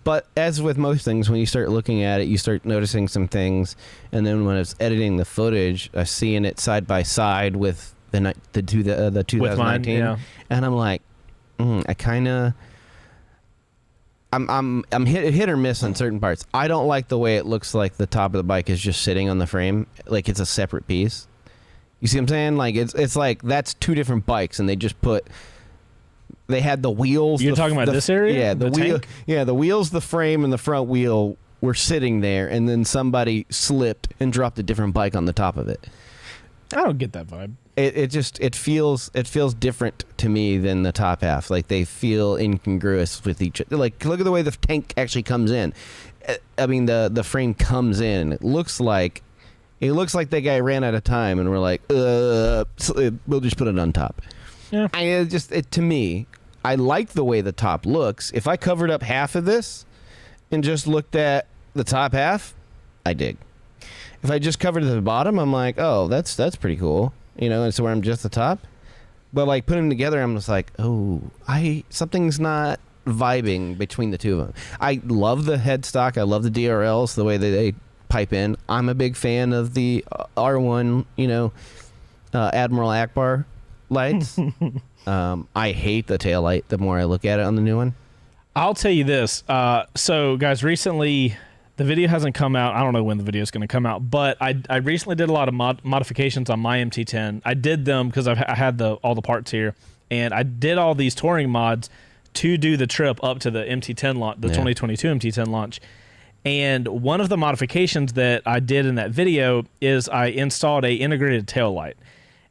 But as with most things, when you start looking at it, you start noticing some things. And then when I was editing the footage, I seeing it side by side with the 2019, with mine, yeah. And I'm like, I kind of, I'm hit or miss on certain parts. I don't like the way it looks like the top of the bike is just sitting on the frame, like it's a separate piece. You see what I'm saying? Like it's like that's two different bikes, and they just put. They had the wheels. You're talking about this area? Yeah, the wheel. Tank? Yeah, the wheels, the frame, and the front wheel were sitting there, and then somebody slipped and dropped a different bike on the top of it. I don't get that vibe. It feels different to me than the top half. Like they feel incongruous with each other. Like look at the way the tank actually comes in. I mean the frame comes in. It looks like the guy ran out of time, and we're like, we'll just put it on top. Yeah. To me, I like the way the top looks. If I covered up half of this and just looked at the top half, I dig. If I just covered the bottom, I'm like, oh, that's pretty cool. And so where I'm just the top. But like putting them together, I'm just like, oh, something's not vibing between the two of them. I love the headstock. I love the DRLs, the way that they pipe in. I'm a big fan of the R1, Admiral Akbar lights. I hate the tail light the more I look at it on the new one. I'll tell you this. So, guys, recently, the video hasn't come out. I don't know when the video is going to come out, but I recently did a lot of modifications on my MT-10. I did them because I had all the parts here, and I did all these touring mods to do the trip up to the MT-10 launch, the 2022 MT-10 launch. And one of the modifications that I did in that video is I installed a integrated tail light.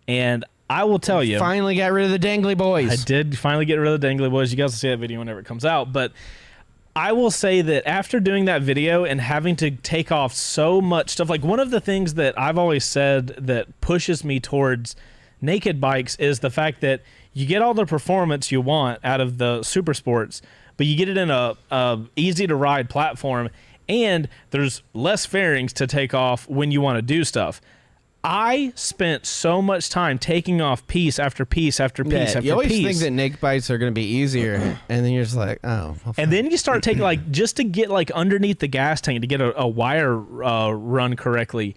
And I will tell you. Finally got rid of the dangly boys. I did finally get rid of the dangly boys. You guys will see that video whenever it comes out. But I will say that after doing that video and having to take off so much stuff, like one of the things that I've always said that pushes me towards naked bikes is the fact that you get all the performance you want out of the super sports, but you get it in a easy to ride platform, and there's less fairings to take off when you want to do stuff. I spent so much time taking off piece after piece after piece after piece. You always think that naked bikes are going to be easier, and then you're just like, oh. Well, and then you start taking, just to get, underneath the gas tank to get a wire run correctly,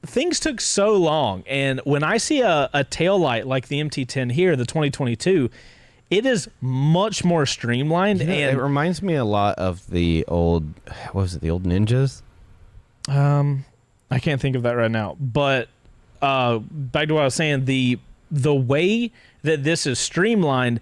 things took so long, and when I see a tail light like the MT-10 here, the 2022, it is much more streamlined. You know, and it reminds me a lot of the old, what was it, the old Ninjas? I can't think of that right now, but back to what I was saying, the way that this is streamlined,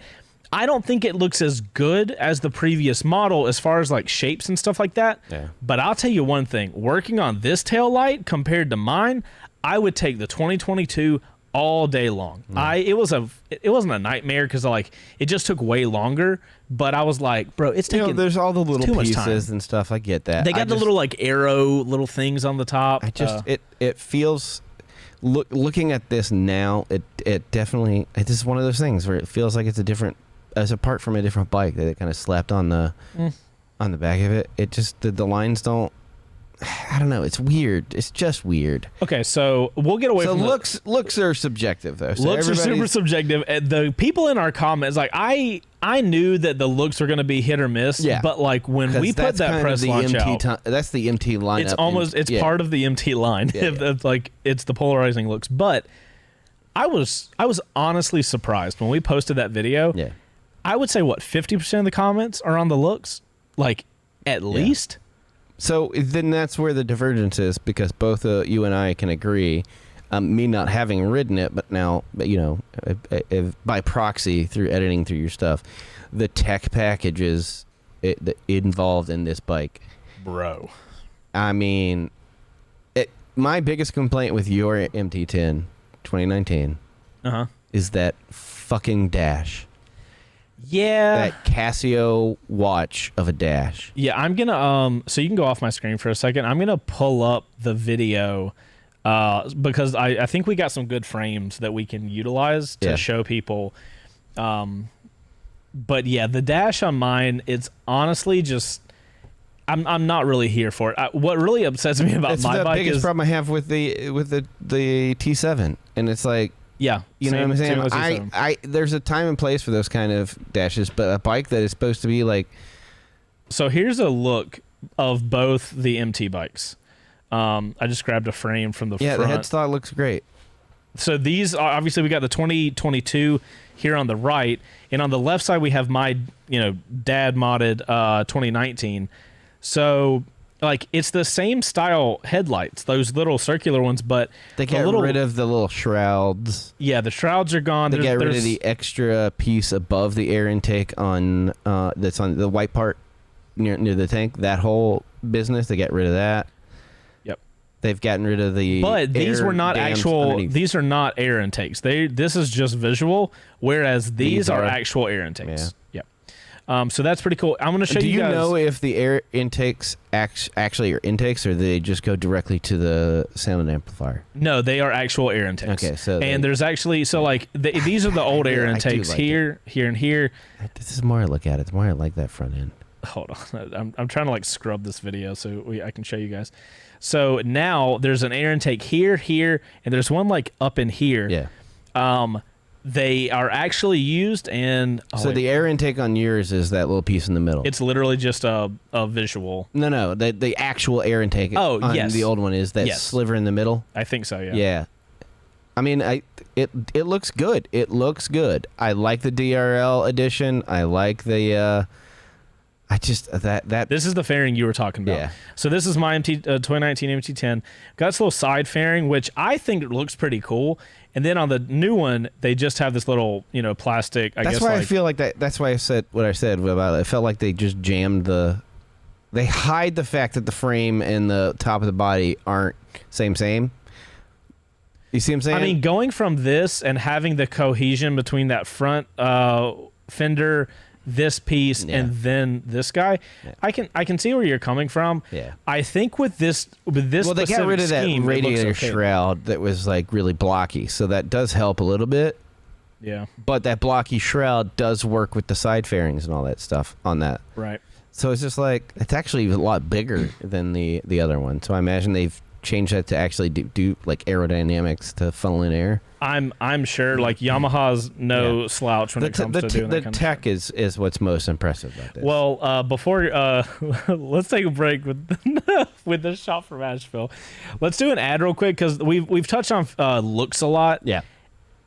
I don't think it looks as good as the previous model as far as like shapes and stuff like that. Yeah. But I'll tell you one thing, working on this tail light compared to mine, I would take the 2022 all day long. It wasn't a nightmare because like it just took way longer, but I was like, bro, it's taking there's all the little too much pieces time. and stuff. I get that. They got the little like arrow little things on the top. I just it feels looking at this now, it definitely, it is one of those things where it feels like it's a different, as apart from a different bike that it kind of slapped on the back of it. It just the lines don't, I don't know, it's weird. It's just weird. Okay, so we'll get away from looks are subjective though. So looks are super subjective. The people in our comments, like I knew that the looks were going to be hit or miss. Yeah. But like when we put that press launch out, that's the MT lineup. It's part of the MT line. Yeah, yeah. Like it's the polarizing looks. But I was honestly surprised when we posted that video. Yeah. I would say 50% of the comments are on the looks, like at least. So then that's where the divergence is, because both you and I can agree. Me not having ridden it, but now, by proxy through editing through your stuff, the tech packages involved in this bike, bro. I mean, my biggest complaint with your MT-10 2019 is that fucking dash. Yeah. That Casio watch of a dash. Yeah, I'm gonna so you can go off my screen for a second. I'm gonna pull up the video because I think we got some good frames that we can utilize to show people. But yeah, the dash on mine, it's honestly just I'm not really here for it. What really upsets me about my bike is the biggest problem I have with the T7, and it's like, yeah, you know what I'm saying? I there's a time and place for those kind of dashes, but a bike that is supposed to be like. So here's a look of both the MT bikes. I just grabbed a frame from the front. Yeah, the headstock looks great. So these are, obviously we got the 2022 here on the right, and on the left side we have my dad modded 2019. So like it's the same style headlights, those little circular ones, but they get rid of the little shrouds. Yeah, the shrouds are gone. They get rid of the extra piece above the air intake on that's on the white part near the tank. That whole business, they get rid of that. Yep. They've gotten rid of the. But these were not actual. Underneath. These are not air intakes. This is just visual, whereas these are actual air intakes. Yeah. So that's pretty cool. I'm going to show you guys. Do you know if the air intakes actually are intakes, or they just go directly to the sound amplifier? No, they are actual air intakes. Okay, so there's actually these are the old air intakes here, and here. This is more I look at it. The more I like that front end. Hold on, I'm trying to like scrub this video so I can show you guys. So now there's an air intake here, and there's one like up in here. Yeah. They are actually used, and the air intake on yours is that little piece in the middle. It's literally just a visual. No, the actual air intake. On yes, the old one is that sliver in the middle. I think so. Yeah. Yeah. I mean, it looks good. It looks good. I like the DRL edition. I like the. I just that this is the fairing you were talking about. Yeah. So this is my 2019 MT-10. Got this little side fairing, which I think looks pretty cool. And then on the new one, they just have this little, plastic. That's why I feel like that. That's why I said what I said about it. It felt like they just jammed the. They hide the fact that the frame and the top of the body aren't same. You see what I'm saying? I mean, going from this and having the cohesion between that front fender, this piece, and then this guy, I can see where you're coming from. Yeah. I think with this well, they got rid of that scheme, radiator shroud that was like really blocky, so that does help a little bit. Yeah. But that blocky shroud does work with the side fairings and all that stuff on that. Right. So it's just like it's actually a lot bigger than the other one. So I imagine they've change that to actually do like aerodynamics to funnel in air. I'm sure like Yamaha's no slouch when it comes to doing that kind the tech of stuff. is what's most impressive about this. Well, before let's take a break with with the shop from Asheville. Let's do an ad real quick because we've touched on looks a lot. Yeah.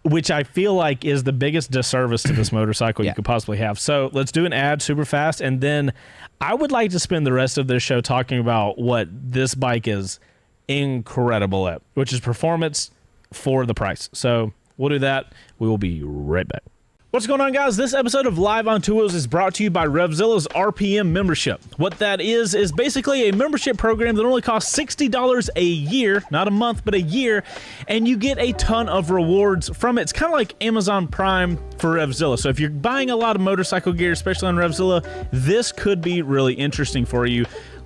Which I feel like is the biggest disservice to this motorcycle you could possibly have. So let's do an ad super fast, and then I would like to spend the rest of this show talking about what this bike is incredible at, which is performance for the price. So we'll do that. We will be right back. What's going on, guys? This episode of Live on Two Wheels is brought to you by Revzilla's RPM membership. What that is basically a membership program that only costs $60 a year, not a month, but a year, and you get a ton of rewards from it. It's kind of like Amazon Prime for Revzilla. So if you're buying a lot of motorcycle gear, especially on Revzilla, this could be really interesting for you.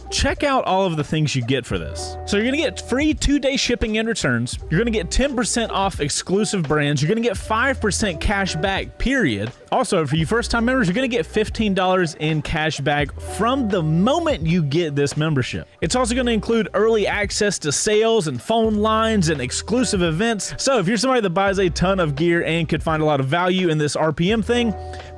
Check out all of the things you get for this. So you're going to get free 2-day shipping and returns. You're going to get 10% off exclusive brands. You're going to get 5% cash back, period. Also, for you first-time members, you're going to get $15 in cash back from the moment you get this membership. It's also going to include early access to sales and phone lines and exclusive events. So if you're somebody that buys a ton of gear and could find a lot of value in this RPM thing,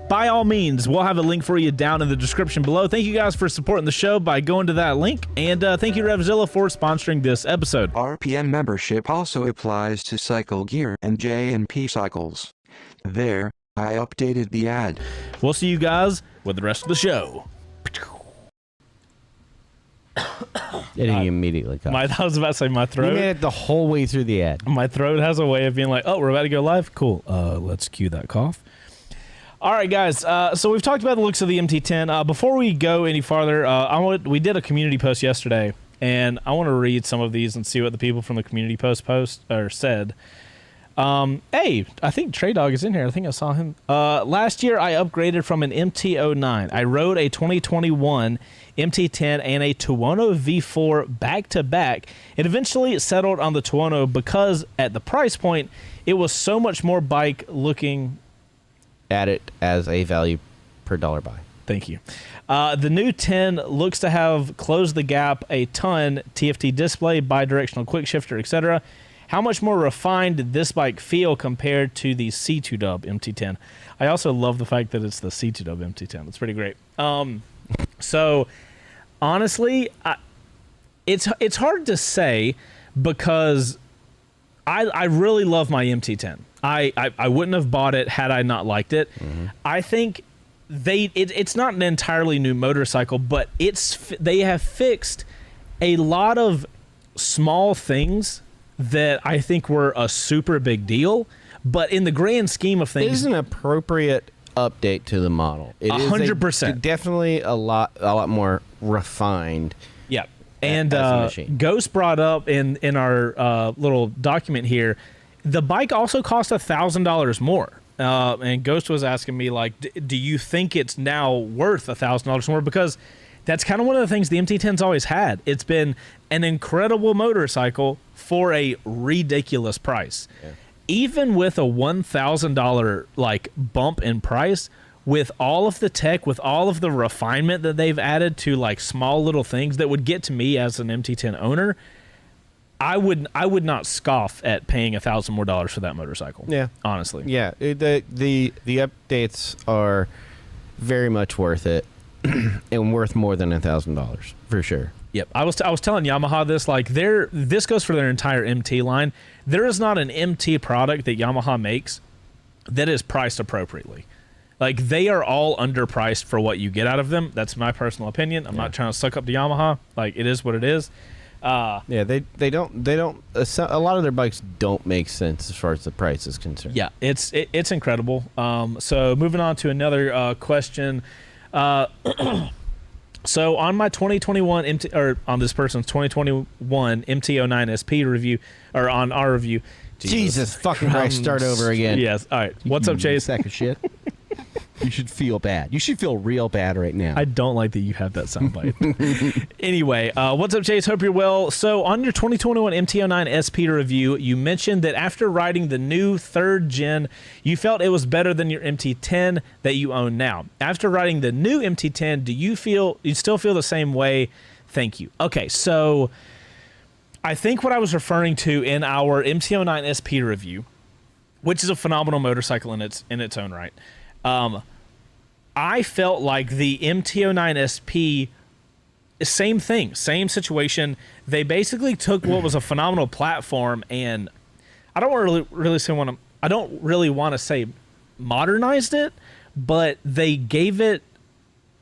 by all means, we'll have a link for you down in the description below. Thank you guys for supporting the show by going to that link. And thank you, Revzilla, for sponsoring this episode. RPM membership also applies to cycle gear and J&P cycles. There, I updated the ad. We'll see you guys with the rest of the show. It immediately cut. I was about to say my You throat. made it the whole way through the ad. My throat has a way of being like, oh, we're about to go live? Cool. Let's cue that cough. All right, guys. So we've talked about the looks of the MT-10. Before we go any farther, we did a community post yesterday, and I want to read some of these and see what the people from the community post said. Hey, I think Trey Dog is in here. I think I saw him. Last year, I upgraded from an MT-09. I rode a 2021 MT-10 and a Tuono V4 back-to-back. It eventually settled on the Tuono because at the price point, it was so much more bike looking. Add it as a value per dollar buy. Thank you. The new 10 looks to have closed the gap a ton. TFT display, bi-directional quick shifter, etc. How much more refined did this bike feel compared to the C2 Dub MT-10? I also love the fact that it's the C2 Dub MT-10. It's pretty great. So honestly, it's hard to say because I really love my MT-10. I wouldn't have bought it had I not liked it. Mm-hmm. I think it's not an entirely new motorcycle, but they have fixed a lot of small things that I think were a super big deal. But in the grand scheme of things, it is an appropriate update to the model. It 100%. Definitely a lot more refined. Yeah. And as a Ghost brought up in our little document here, the bike also cost $1,000 more. And Ghost was asking me, like, do you think it's now worth $1,000 more? Because that's kind of one of the things the MT-10's always had. It's been an incredible motorcycle for a ridiculous price. Yeah. Even with a $1,000 like bump in price, with all of the tech, with all of the refinement that they've added to like small little things that would get to me as an MT-10 owner, I would not scoff at paying $1,000 more for that motorcycle. Yeah, honestly. Yeah, the updates are very much worth it, and worth more than $1,000 for sure. Yep, I was telling Yamaha this, like this goes for their entire MT line. There is not an MT product that Yamaha makes that is priced appropriately. Like, they are all underpriced for what you get out of them. That's my personal opinion. I'm not trying to suck up to Yamaha. Like, it is what it is. Yeah, they don't. A lot of their bikes don't make sense as far as the price is concerned. Yeah, it's incredible. So moving on to another question. So on my 2021 on this person's 2021 MT-09 SP review, or on our review. Jesus fucking Christ, start over again. Yes. All right. What's up, Chase? Sack of shit. You should feel bad. You should feel real bad right now. I don't like that you have that soundbite. Anyway, what's up, Chase? Hope you're well. So on your 2021 MT-09 SP review, you mentioned that after riding the new 3rd gen, you felt it was better than your MT-10 that you own now. After riding the new MT-10, do you still feel the same way? Thank you. Okay, so I think what I was referring to in our MT-09 SP review, which is a phenomenal motorcycle in its own right, I felt like the MT-09 SP, same thing, same situation. They basically took what was a phenomenal platform, and I don't really want to say modernized it, but they gave it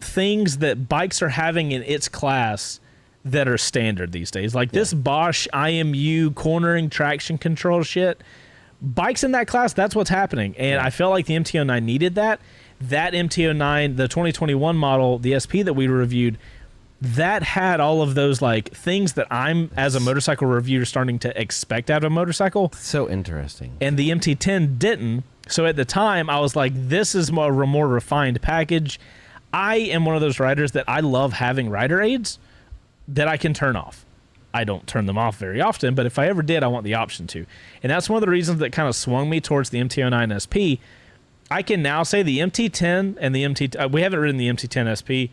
things that bikes are having in its class that are standard these days. Like this Bosch IMU cornering traction control shit. Bikes in that class, that's what's happening. And I felt like the MT-09 needed that. That MT-09, the 2021 model, the SP that we reviewed, that had all of those like things that I'm, as a motorcycle reviewer, starting to expect out of a motorcycle. So interesting. And the MT-10 didn't. So at the time, I was like, this is a more refined package. I am one of those riders that I love having rider aids that I can turn off. I don't turn them off very often, but if I ever did, I want the option to. And that's one of the reasons that kind of swung me towards the MT-09 SP. I can now say the MT-10 and the we haven't ridden the MT-10 SP.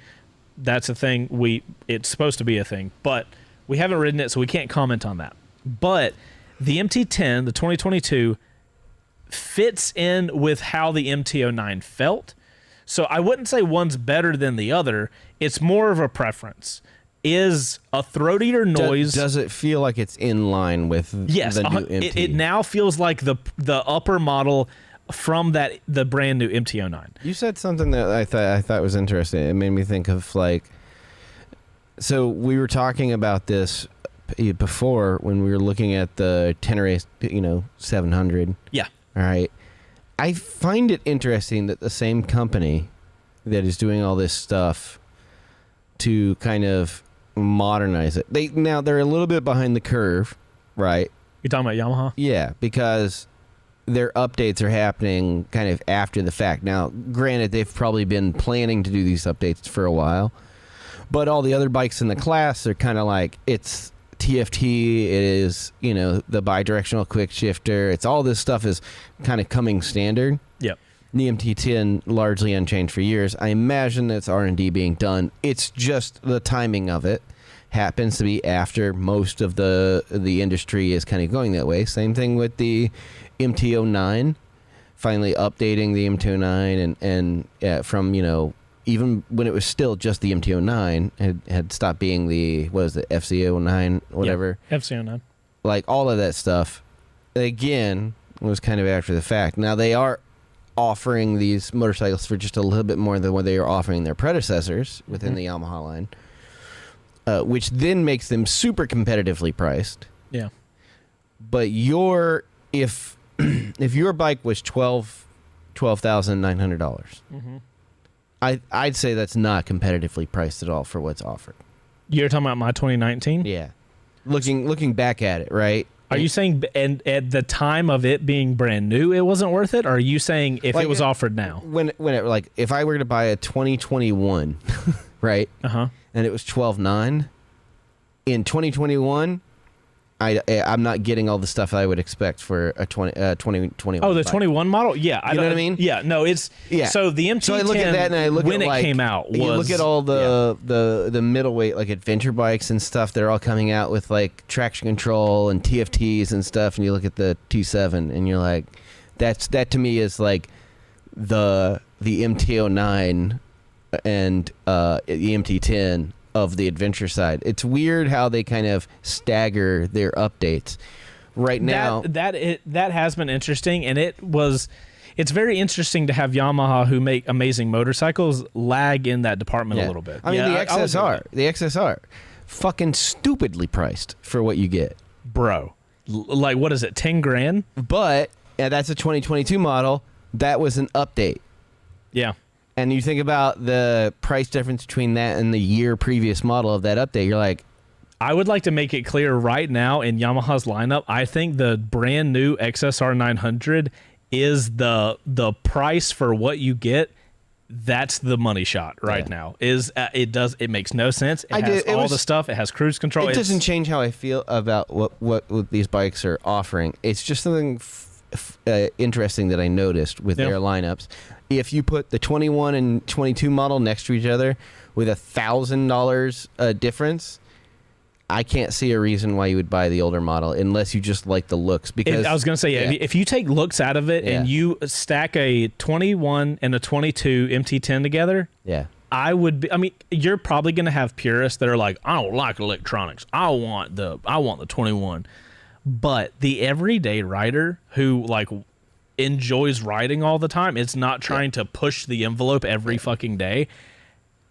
That's a thing. It's supposed to be a thing, but we haven't ridden it, so we can't comment on that. But the MT-10, the 2022, fits in with how the MT-09 felt. So I wouldn't say one's better than the other. It's more of a preference. Is a throat eater noise... Does it feel like it's in line with the new MT? It now feels like the upper model from the brand new MT-09. You said something that I thought was interesting. It made me think of like... So we were talking about this before when we were looking at the Tenere, 700. Yeah. All right. I find it interesting that the same company that is doing all this stuff to kind of modernize it. They're a little bit behind the curve, right? You're talking about Yamaha? Yeah, because their updates are happening kind of after the fact. Now, granted, they've probably been planning to do these updates for a while, but all the other bikes in the class are kind of like, it's TFT, it is, the bi-directional quick shifter. It's all this stuff is kind of coming standard. Yep. The MT-10 largely unchanged for years. I imagine that's R&D being done. It's just the timing of it happens to be after most of the industry is kind of going that way. Same thing with the MT-09, finally updating the MT-09 and from, even when it was still just the MT-09, had stopped being the, FC-09, whatever. Yep. FC-09. Like all of that stuff, again, was kind of after the fact. Now they are offering these motorcycles for just a little bit more than what they are offering their predecessors within the Yamaha line, which then makes them super competitively priced. Yeah. But if your bike was $12,900, I'd say that's not competitively priced at all for what's offered. You're talking about my 2019? Yeah. Looking back at it, right? Are you saying at the time of it being brand new, it wasn't worth it? Or are you saying if it was offered now? If I were to buy a 2021, right? Uh-huh. And it was $12,900 in 2021, I'm not getting all the stuff I would expect for a 2021. Oh, the bike. 21 model? Yeah. You know what I mean? Yeah. No, it's... Yeah. So the MT-10, so I look at that and I look when at it came out, was... You look at all the middleweight, like adventure bikes and stuff, they're all coming out with like traction control and TFTs and stuff, and you look at the T7 and you're like, that to me is like the MT-09 and the MT-10 of the adventure side. It's weird how they kind of stagger their updates. Right now, that has been interesting, and it's very interesting to have Yamaha, who make amazing motorcycles, lag in that department a little bit. I mean, the XSR, fucking stupidly priced for what you get, bro. Like, what is it, 10 grand? But that's a 2022 model. That was an update. Yeah. And you think about the price difference between that and the year previous model of that update, you're like... I would like to make it clear right now in Yamaha's lineup, I think the brand new XSR 900 is the price for what you get. That's the money shot right now. It makes no sense. It has all the stuff. It has cruise control. It doesn't change how I feel about what these bikes are offering. It's just something interesting that I noticed with their lineups. If you put the 21 and 22 model next to each other with $1,000 difference, I can't see a reason why you would buy the older model unless you just like the looks. Because I was going to say, if you take looks out of it and you stack a 21 and a 22 MT-10 together, I would be. I mean, you're probably going to have purists that are like, I don't like electronics. I want the 21. But the everyday rider who like enjoys riding all the time, it's not trying to push the envelope every fucking day.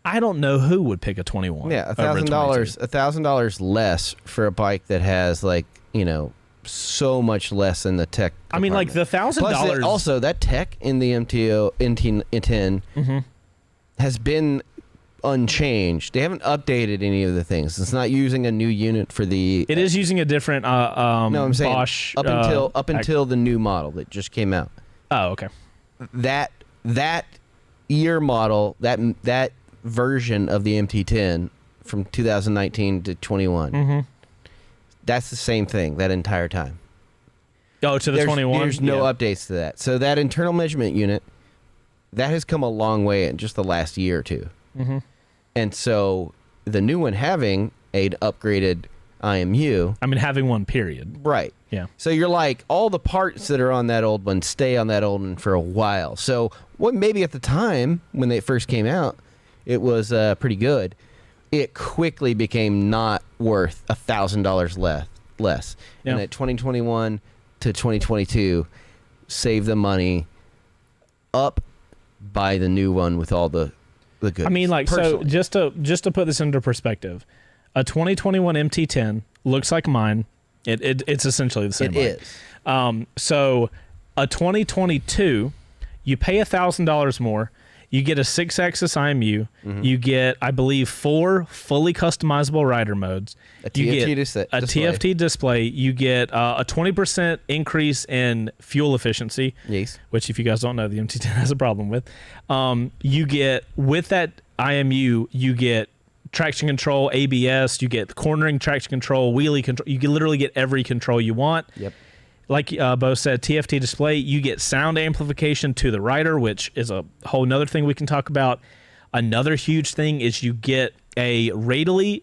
I don't know who would pick a 21. Yeah, $1,000 less for a bike that has like, you know, so much less in the tech. I mean, like the $1,000. Also, that tech in the MT-10 has been unchanged. They haven't updated any of the things. It's not using a new unit for the. It is using a different. No, I'm saying Bosch, up until the new model that just came out. Oh, okay. That year model, that version of the MT-10 from 2019 to 21. That's the same thing that entire time. Oh, to the 21. There's no updates to that. So that internal measurement unit, that has come a long way in just the last year or two. And so the new one having an upgraded IMU. I mean, having one, period. Right. Yeah. So you're like, all the parts that are on that old one stay on that old one for a while. So what maybe at the time when they first came out, it was pretty good. It quickly became not worth $1,000 less. Yeah. And at 2021 to 2022, save the money up, buy the new one with all the goods. I mean, like, personally. so just to put this into perspective, a 2021 MT-10 looks like mine. It's essentially the same. It is. So a 2022, you pay $1,000 more. You get a 6-axis IMU. You get, I believe, 4 fully customizable rider modes. A TFT TFT display. You get a 20% increase in fuel efficiency. Yes. Which, if you guys don't know, the MT-10 has a problem with. You get, with that IMU, you get traction control, ABS. You get cornering traction control, wheelie control. You can literally get every control you want. Yep. Like Bo said, TFT display, you get sound amplification to the rider, which is a whole nother thing we can talk about. Another huge thing is you get a radially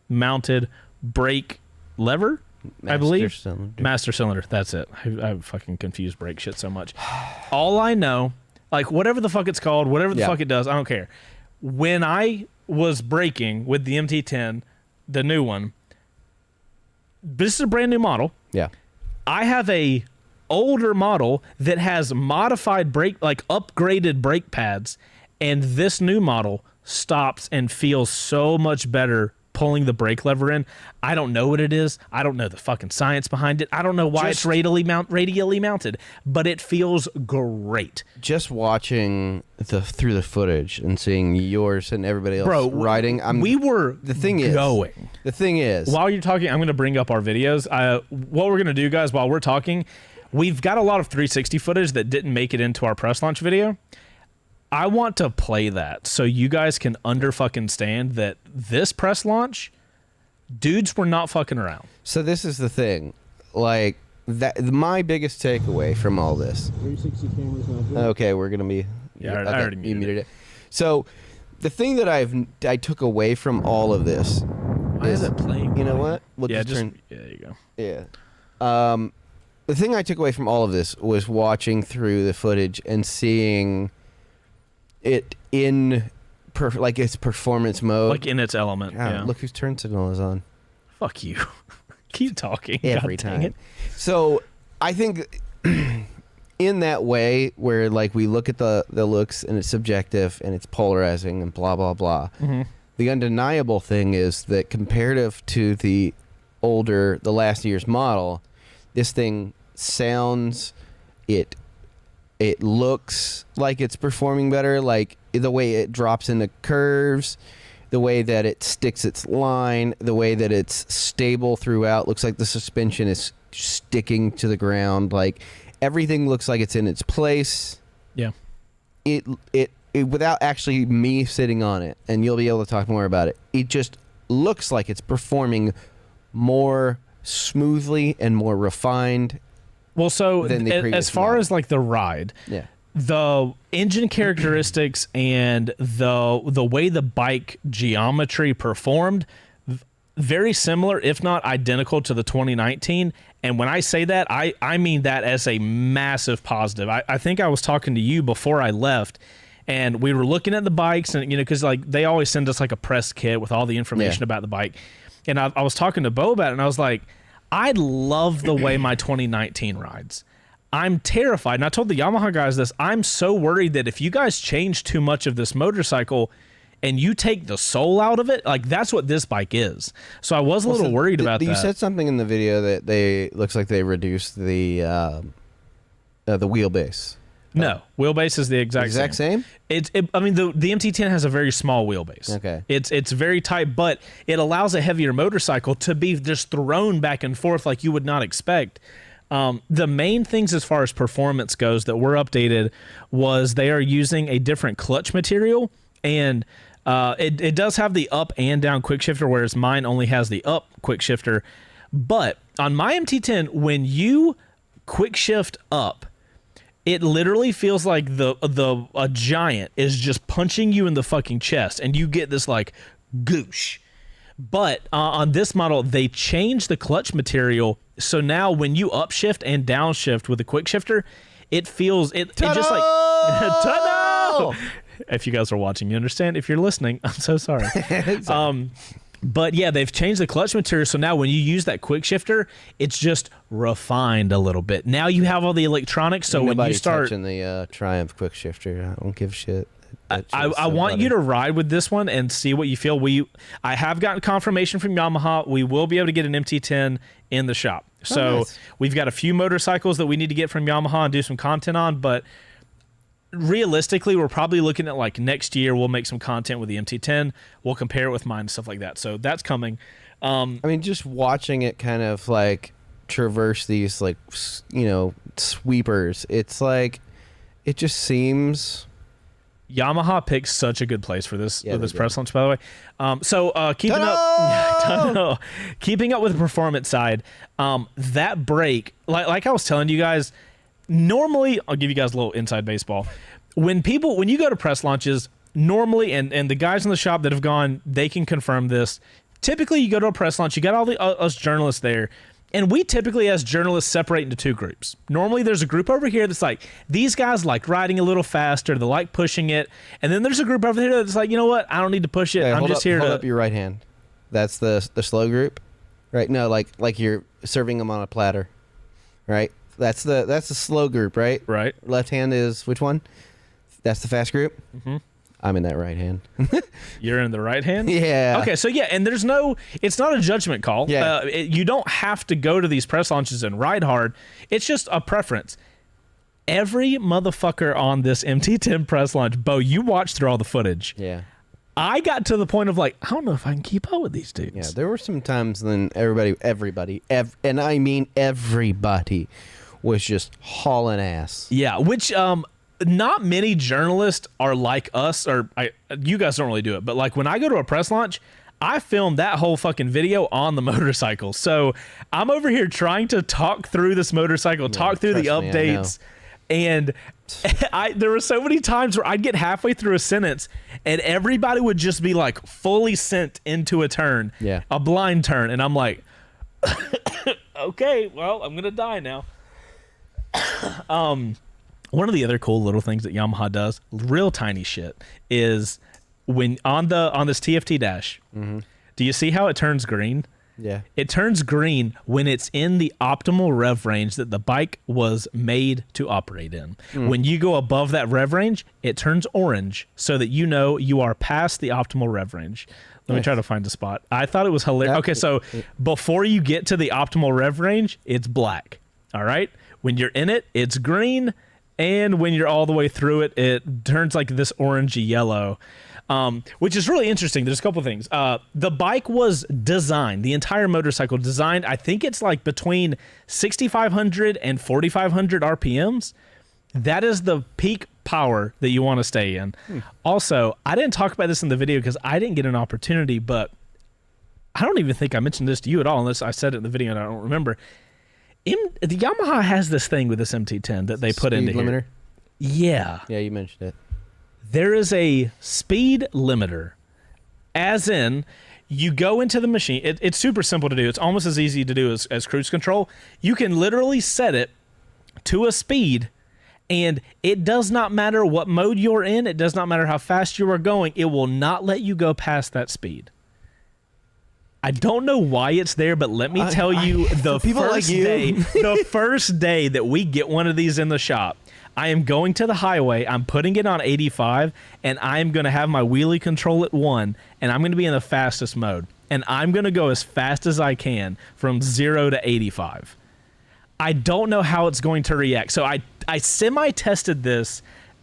mounted brake lever, I believe. Master cylinder. That's it. I fucking confused brake shit so much. All I know, like whatever the fuck it's called, whatever the fuck it does, I don't care. When I was braking with the MT-10, the new one, this is a brand new model. Yeah. I have a older model that has modified brake, like upgraded brake pads, and this new model stops and feels so much better pulling the brake lever in. I don't know what it is. I don't know the fucking science behind it. I don't know why it's radially mounted, but it feels great. Just watching through the footage and seeing yours and everybody else riding. The thing is, while you're talking, I'm going to bring up our videos. What we're going to do, guys, while we're talking, we've got a lot of 360 footage that didn't make it into our press launch video. I want to play that so you guys can fucking stand that this press launch, dudes were not fucking around. So this is the thing, like that. My biggest takeaway from all this. 360 cameras not good. Okay, we're gonna be. Yeah, I already muted it. So, the thing that I took away from all of this. Why is it playing? You know what? We'll yeah, there you go. Yeah. The thing I took away from all of this was watching through the footage and seeing it in its performance mode, like in its element. God, yeah. Look whose turn signal is on. Fuck you. Keep talking every God dang time. It. So I think in that way where like we look at the looks and it's subjective and it's polarizing and blah blah blah. The undeniable thing is that comparative to the last year's model, this thing sounds, it looks like it's performing better, like the way it drops into curves, the way that it sticks its line, the way that it's stable throughout. Looks like the suspension is sticking to the ground. Like everything looks like it's in its place. Yeah. It without actually me sitting on it, and you'll be able to talk more about it. It just looks like it's performing more smoothly and more refined. Well, so than the as far model. as like the ride, Yeah. the engine characteristics and the way the bike geometry performed, very similar, if not identical, to the 2019. And when I say that, I mean that as a massive positive. I think I was talking to you before I left, and we were looking at the bikes, and because like they always send us like a press kit with all the information about the bike. And I was talking to Bo about it, and I was like, I love the way my 2019 rides. I'm terrified, and I told the Yamaha guys this, I'm so worried that if you guys change too much of this motorcycle and you take the soul out of it, like that's what this bike is. So I was a little worried about that. You said something in the video that looks like they reduced the wheelbase. No, wheelbase is the exact same. I mean, the MT-10 has a very small wheelbase. Okay. It's very tight, but it allows a heavier motorcycle to be just thrown back and forth like you would not expect. The main things as far as performance goes that were updated was they are using a different clutch material, and it does have the up and down quick shifter, whereas mine only has the up quick shifter. But on my MT-10, when you quick shift up, it literally feels like a giant is just punching you in the fucking chest, and you get this like goosh. But on this model, they changed the clutch material, so now when you upshift and downshift with a quick shifter, it feels it just like ta-da! If you guys are watching, you understand. If you're listening, I'm so sorry. But yeah, they've changed the clutch material, so now when you use that quick shifter, it's just refined a little bit. Now you have all the electronics, so when you start touching the Triumph quick shifter, I don't give a shit. I want you to ride with this one and see what you feel. I have gotten confirmation from Yamaha. We will be able to get an MT-10 in the shop. So nice. We've got a few motorcycles that we need to get from Yamaha and do some content on, but realistically, we're probably looking at like next year we'll make some content with the MT-10. We'll compare it with mine and stuff like that. So that's coming. I mean, just watching it kind of like traverse these like, sweepers, it's like, it just seems... Yamaha picked such a good place for this press launch, by the way. Keeping up with the performance side, that brake, like I was telling you guys, normally, I'll give you guys a little inside baseball. When you go to press launches, normally, and the guys in the shop that have gone, they can confirm this. Typically, you go to a press launch, you got all the us journalists there, and we typically, as journalists, separate into two groups. Normally, there's a group over here that's like, these guys like riding a little faster, they like pushing it, and then there's a group over here that's like, you know what, I don't need to push it. Hey, I'm just here to... Hold up your right hand. That's the slow group, right? No, like you're serving them on a platter, right? That's the slow group, right? Right. Left hand is which one? That's the fast group? Mm-hmm. I'm in that right hand. You're in the right hand? Yeah. Okay, so yeah, and it's not a judgment call. Yeah. You don't have to go to these press launches and ride hard. It's just a preference. Every motherfucker on this MT-10 press launch, Bo, you watched through all the footage. Yeah. I got to the point of like, I don't know if I can keep up with these dudes. Yeah, there were some times when everybody, and I mean everybody, was just hauling ass. Yeah, which not many journalists are like us, or you guys don't really do it, but like when I go to a press launch, I filmed that whole fucking video on the motorcycle. So I'm over here trying to talk through this motorcycle, talk through the updates, and there were so many times where I'd get halfway through a sentence and everybody would just be like fully sent into a turn, a blind turn, and I'm like, okay, well, I'm gonna die now. One of the other cool little things that Yamaha does, real tiny shit, is when on this TFT dash, do you see how it turns green? Yeah. It turns green when it's in the optimal rev range that the bike was made to operate in. When you go above that rev range, it turns orange so that you know you are past the optimal rev range. Let me try to find a spot. I thought it was hilarious. Okay, so before you get to the optimal rev range, it's black. All right? When you're in it, it's green. And when you're all the way through it, it turns like this orangey yellow, which is really interesting. There's a couple of things. The bike was designed, the entire motorcycle designed, I think it's like between 6,500 and 4,500 RPMs. That is the peak power that you want to stay in. Also, I didn't talk about this in the video because I didn't get an opportunity, but I don't even think I mentioned this to you at all, unless I said it in the video and I don't remember. The Yamaha has this thing with this MT-10 that they put into limiter? here. Yeah. Yeah, you mentioned it. There is a speed limiter, as in you go into the machine. It's super simple to do. It's almost as easy to do as cruise control. You can literally set it to a speed, and it does not matter what mode you're in. It does not matter how fast you are going. It will not let you go past that speed. I don't know why it's there, but let me tell you, the first day that we get one of these in the shop, I am going to the highway, I'm putting it on 85, and I'm going to have my wheelie control at 1, and I'm going to be in the fastest mode. And I'm going to go as fast as I can from 0 to 85. I don't know how it's going to react. So I semi-tested this.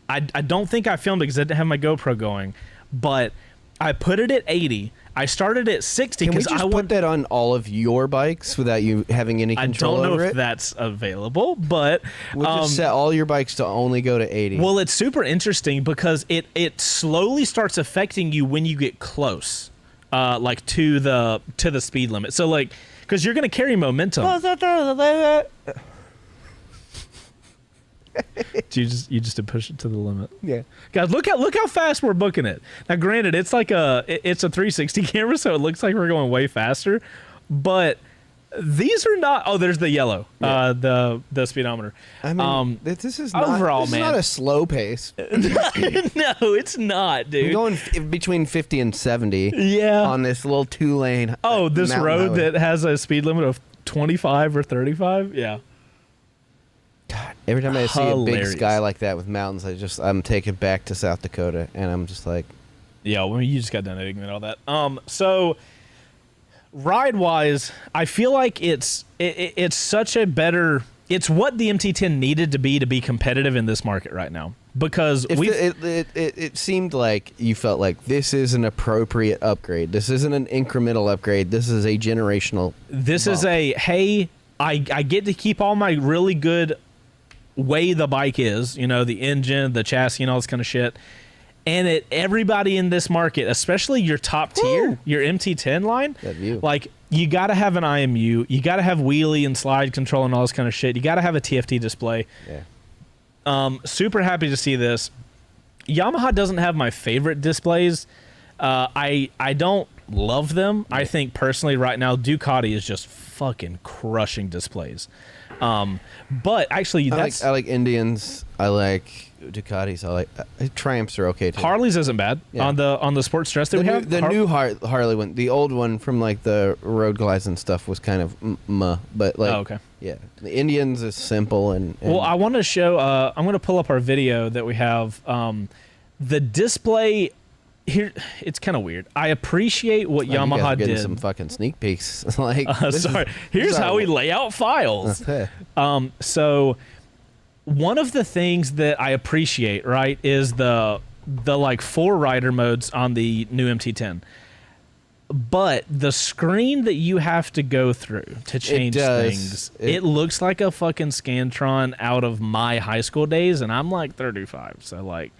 I don't think I filmed it because I didn't have my GoPro going, but I put it at 80. I started at 60 Can we because just put that on all of your bikes without you having any control over it? I don't know if that's available, but we'll just set all your bikes to only go to 80. Well, it's super interesting because it slowly starts affecting you when you get close, like to the speed limit. So like, because you're gonna carry momentum. you just push it to the limit. Yeah, guys, look how fast we're booking it. Now, granted, it's like it's a 360 camera, so it looks like we're going way faster. But these are not. Oh, there's the yellow, the speedometer. I mean, this is not, overall, this man. is not a slow pace. No, it's not, dude. I'm going between 50 and 70. Yeah. On this little 2-lane. Oh, this road highway that has a speed limit of 25 or 35. Yeah. God, every time I see a big sky like that with mountains, I'm taken back to South Dakota, and I'm just like, yeah. Well, you just got done editing and all that. So ride wise, I feel like it's such a better. It's what the MT-10 needed to be competitive in this market right now, because it seemed like you felt like this is an appropriate upgrade. This isn't an incremental upgrade. This is a generational. This is a hey. I get to keep all my really good way the bike is, the engine, the chassis, and all this kind of shit. And everybody in this market, especially your top tier, your MT-10 line, like you got to have an IMU, you got to have wheelie and slide control and all this kind of shit. You got to have a TFT display. Yeah. Super happy to see this. Yamaha doesn't have my favorite displays. I don't love them. Yeah. I think personally right now Ducati is just fucking crushing displays. But actually I like Indians. I like Ducatis. I like Triumphs are okay too. Harleys isn't bad. Yeah. on the sports dress that we have. The new Harley one, the old one from like the road glides and stuff was kind of but like okay. Yeah, the Indians is simple and well, I want to show. I'm going to pull up our video that we have. The display here, it's kind of weird. I appreciate what Yamaha did. Some fucking sneak peeks. Like, sorry. Here's how we lay out files. So one of the things that I appreciate, right, is the like 4 rider modes on the new MT-10. But the screen that you have to go through to change things, it looks like a fucking Scantron out of my high school days, and I'm like 35, so like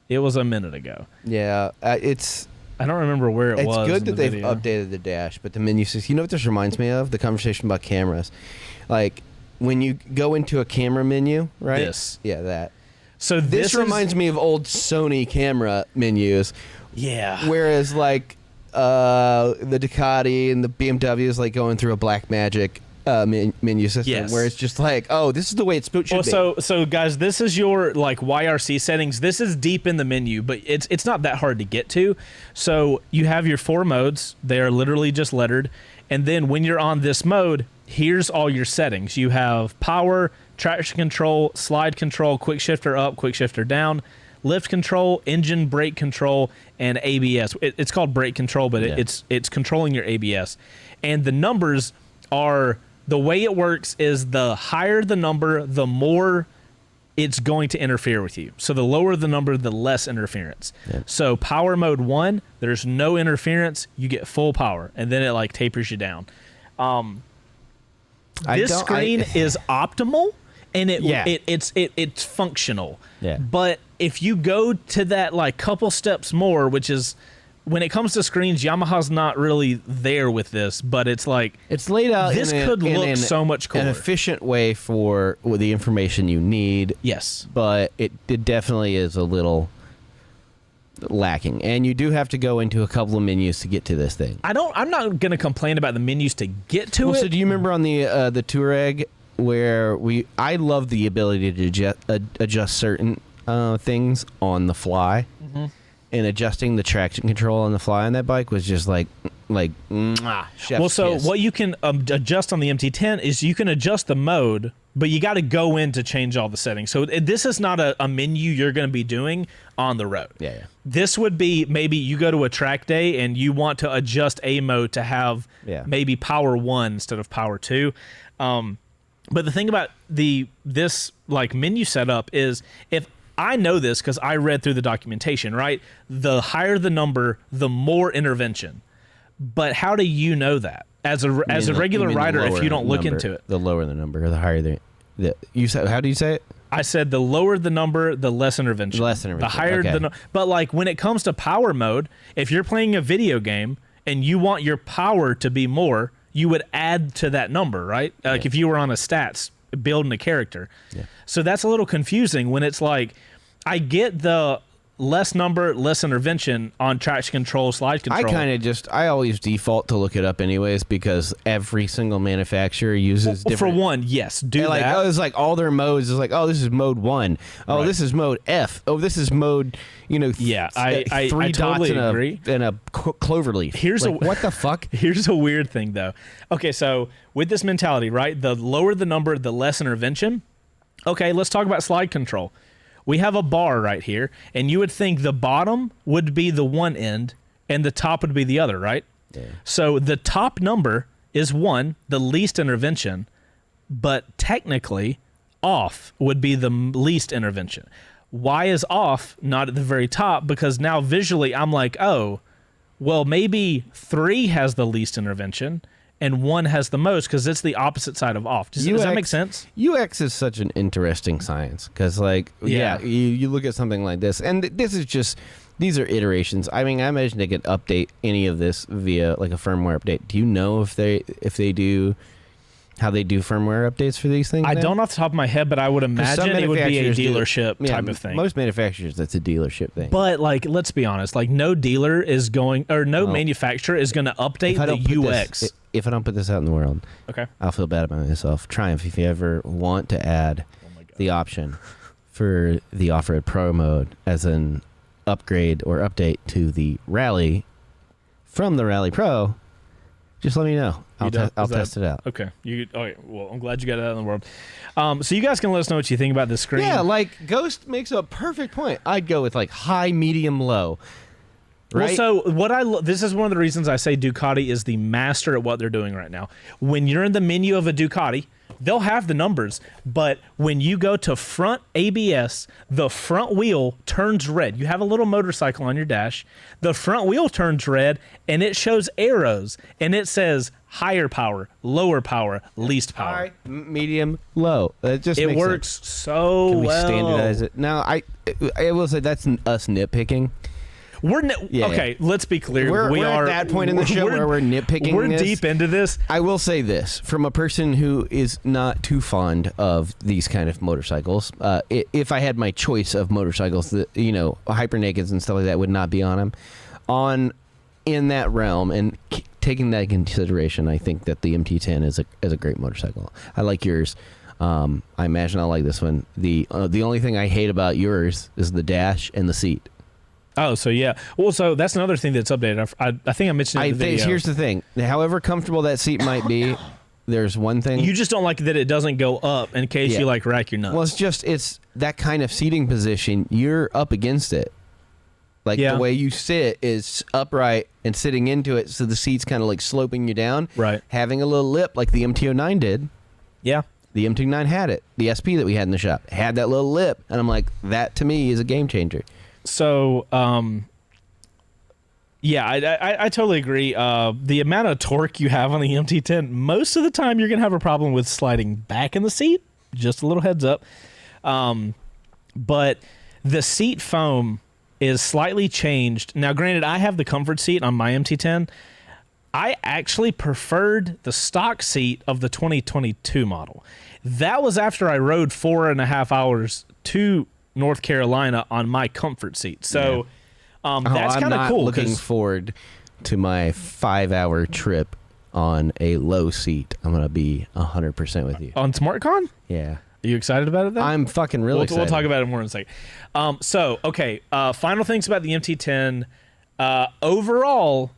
it was a minute ago. Yeah, I don't remember where it was. It's good that they've video. updated the dash, but the menu says, you know what this reminds me of? The conversation about cameras. Like when you go into a camera menu, right? Yeah, that. So this reminds me of old Sony camera menus. Yeah. Whereas like the Ducati and the BMW is like going through a Blackmagic menu system where it's just like, oh, this is the way it should be. So guys, this is your like YRC settings. This is deep in the menu, but it's not that hard to get to. So you have your 4 modes. They are literally just lettered. And then when you're on this mode, here's all your settings. You have power, traction control, slide control, quick shifter up, quick shifter down, lift control, engine brake control, and ABS. It's called brake control, but it's controlling your ABS. And the numbers are, the way it works is the higher the number, the more it's going to interfere with you. So the lower the number, the less interference. Yeah. So power mode 1, there's no interference, you get full power, and then it like tapers you down. This screen is optimal, and it's functional. Yeah. But if you go to that like couple steps more, which is when it comes to screens, Yamaha's not really there with this, but it's like It's laid out. this could look so much cooler. An efficient way for the information you need. Yes, but it definitely is a little lacking, and you do have to go into a couple of menus to get to this thing. I'm not going to complain about the menus to get to it. So do you remember on the Touareg where I love the ability to adjust certain things on the fly, and adjusting the traction control on the fly on that bike was just like chef's well, so kiss. what you can adjust on the MT-10 is you can adjust the mode, but you got to go in to change all the settings. So this is not a menu you're going to be doing on the road. Yeah. This would be maybe you go to a track day and you want to adjust a mode to have maybe power 1 instead of power 2. But the thing about this like menu setup is, if I know this because I read through the documentation, right? The higher the number, the more intervention. But how do you know that as a regular rider if you don't look into it? The lower the number, the higher you said. How do you say it? I said the lower the number, the less intervention. The higher the but like when it comes to power mode, if you're playing a video game and you want your power to be more, you would add to that number, right? Like if you were on a stats building a character. Yeah. So that's a little confusing when it's like, I get the less number, less intervention on traction control, slide control. I always default to look it up anyways because every single manufacturer uses different. For one, yes, do like, that. Oh, it's like all their modes is like, oh, this is mode 1. Oh, Right. this is mode F. Oh, this is mode, I three totally dots agree. and a clover leaf. Here's like, what the fuck? Here's a weird thing though. Okay, so with this mentality, right? The lower the number, the less intervention. Okay, let's talk about slide control. We have a bar right here, and you would think the bottom would be the one end and the top would be the other, right? Yeah. So the top number is 1, the least intervention, but technically off would be the least intervention. Why is off not at the very top? Because now visually I'm like, oh, well, maybe 3 has the least intervention and 1 has the most because it's the opposite side of off. Does that make sense? UX is such an interesting science because, like, you look at something like this, and these are iterations. I mean, I imagine they could update any of this via like a firmware update. Do you know if they do how they do firmware updates for these things? I don't off the top of my head, but I would imagine it would be a dealership type of thing. Most manufacturers, that's a dealership thing. But like, let's be honest, like no dealer is going, or no manufacturer is going to update the UX. If I don't put this out in the world, okay, I'll feel bad about myself. Triumph, if you ever want to add the option for the off-road pro mode as an upgrade or update to the Rally from the Rally Pro, just let me know. I'll test it out. Okay. Okay. Well, I'm glad you got it out in the world. So you guys can let us know what you think about this screen. Yeah, like Ghost makes a perfect point. I'd go with like high, medium, low. Right? Well, so this is one of the reasons I say Ducati is the master at what they're doing right now. When you're in the menu of a Ducati, they'll have the numbers, but when you go to front ABS, the front wheel turns red. You have a little motorcycle on your dash. The front wheel turns red, and it shows arrows, and it says higher power, lower power, least power. High, medium, low. It works so well. Can we standardize it? Now, I will say that's us nitpicking. Okay, let's be clear. We're at that point in the show where we're nitpicking. We're deep into this. I will say this from a person who is not too fond of these kind of motorcycles. If I had my choice of motorcycles, hyper nakeds and stuff like that would not be on them. In that realm and taking that into consideration, I think that the MT-10 is a great motorcycle. I like yours. I imagine I'll like this one. The only thing I hate about yours is the dash and the seat. Oh, so yeah. Well, so that's another thing that's updated. I think I mentioned it in the video. Here's the thing. However comfortable that seat might be, there's one thing. You just don't like that it doesn't go up in case you like rack your nuts. Well, it's that kind of seating position. You're up against it. Like the way you sit is upright and sitting into it, so the seat's kind of like sloping you down. Right. Having a little lip like the MT-09 did. Yeah. The MT-09 had it. The SP that we had in the shop had that little lip. And I'm like, that to me is a game changer. So, I totally agree. The amount of torque you have on the MT-10, most of the time you're going to have a problem with sliding back in the seat. Just a little heads up. But the seat foam is slightly changed. Now, granted, I have the comfort seat on my MT-10. I actually preferred the stock seat of the 2022 model. That was after I rode 4.5 hours to North Carolina on my comfort seat. So that's kind of cool. I'm looking forward to my 5-hour trip on a low seat. I'm going to be 100% with you. On SmartCon? Yeah. Are you excited about it then? I'm fucking really excited. We'll talk about it more in a second. Final things about the MT-10. Overall,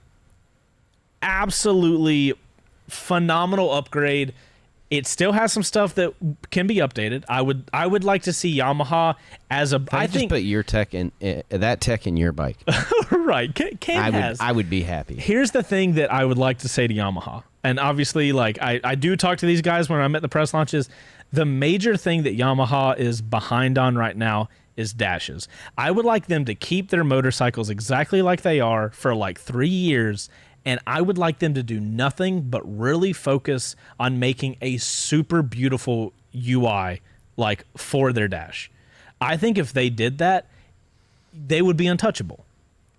absolutely phenomenal upgrade. It still has some stuff that can be updated. I would like to see Yamaha as a. I think just put your tech in that tech in your bike. Right, I would be happy. Here's the thing that I would like to say to Yamaha, and obviously, like I do talk to these guys when I'm at the press launches. The major thing that Yamaha is behind on right now is dashes. I would like them to keep their motorcycles exactly like they are for like 3 years. And I would like them to do nothing but really focus on making a super beautiful UI like for their dash. I think if they did that, they would be untouchable.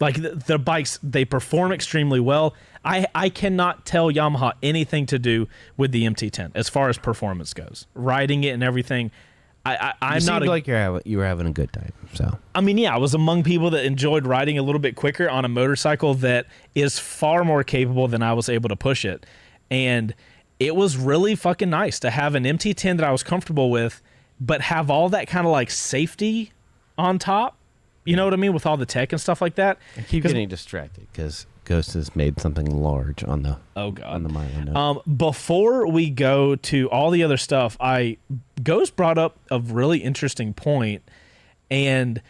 Like the bikes, they perform extremely well. I cannot tell Yamaha anything to do with the MT-10 as far as performance goes. Riding it and everything. I'm you not seemed like you were having a good time. So I mean, yeah, I was among people that enjoyed riding a little bit quicker on a motorcycle that is far more capable than I was able to push it. And it was really fucking nice to have an MT-10 that I was comfortable with, but have all that kind of like safety on top. You know what I mean? With all the tech and stuff like that. I keep getting distracted because Ghost has made something large on the on the Milo. Before we go to all the other stuff, Ghost brought up a really interesting point, and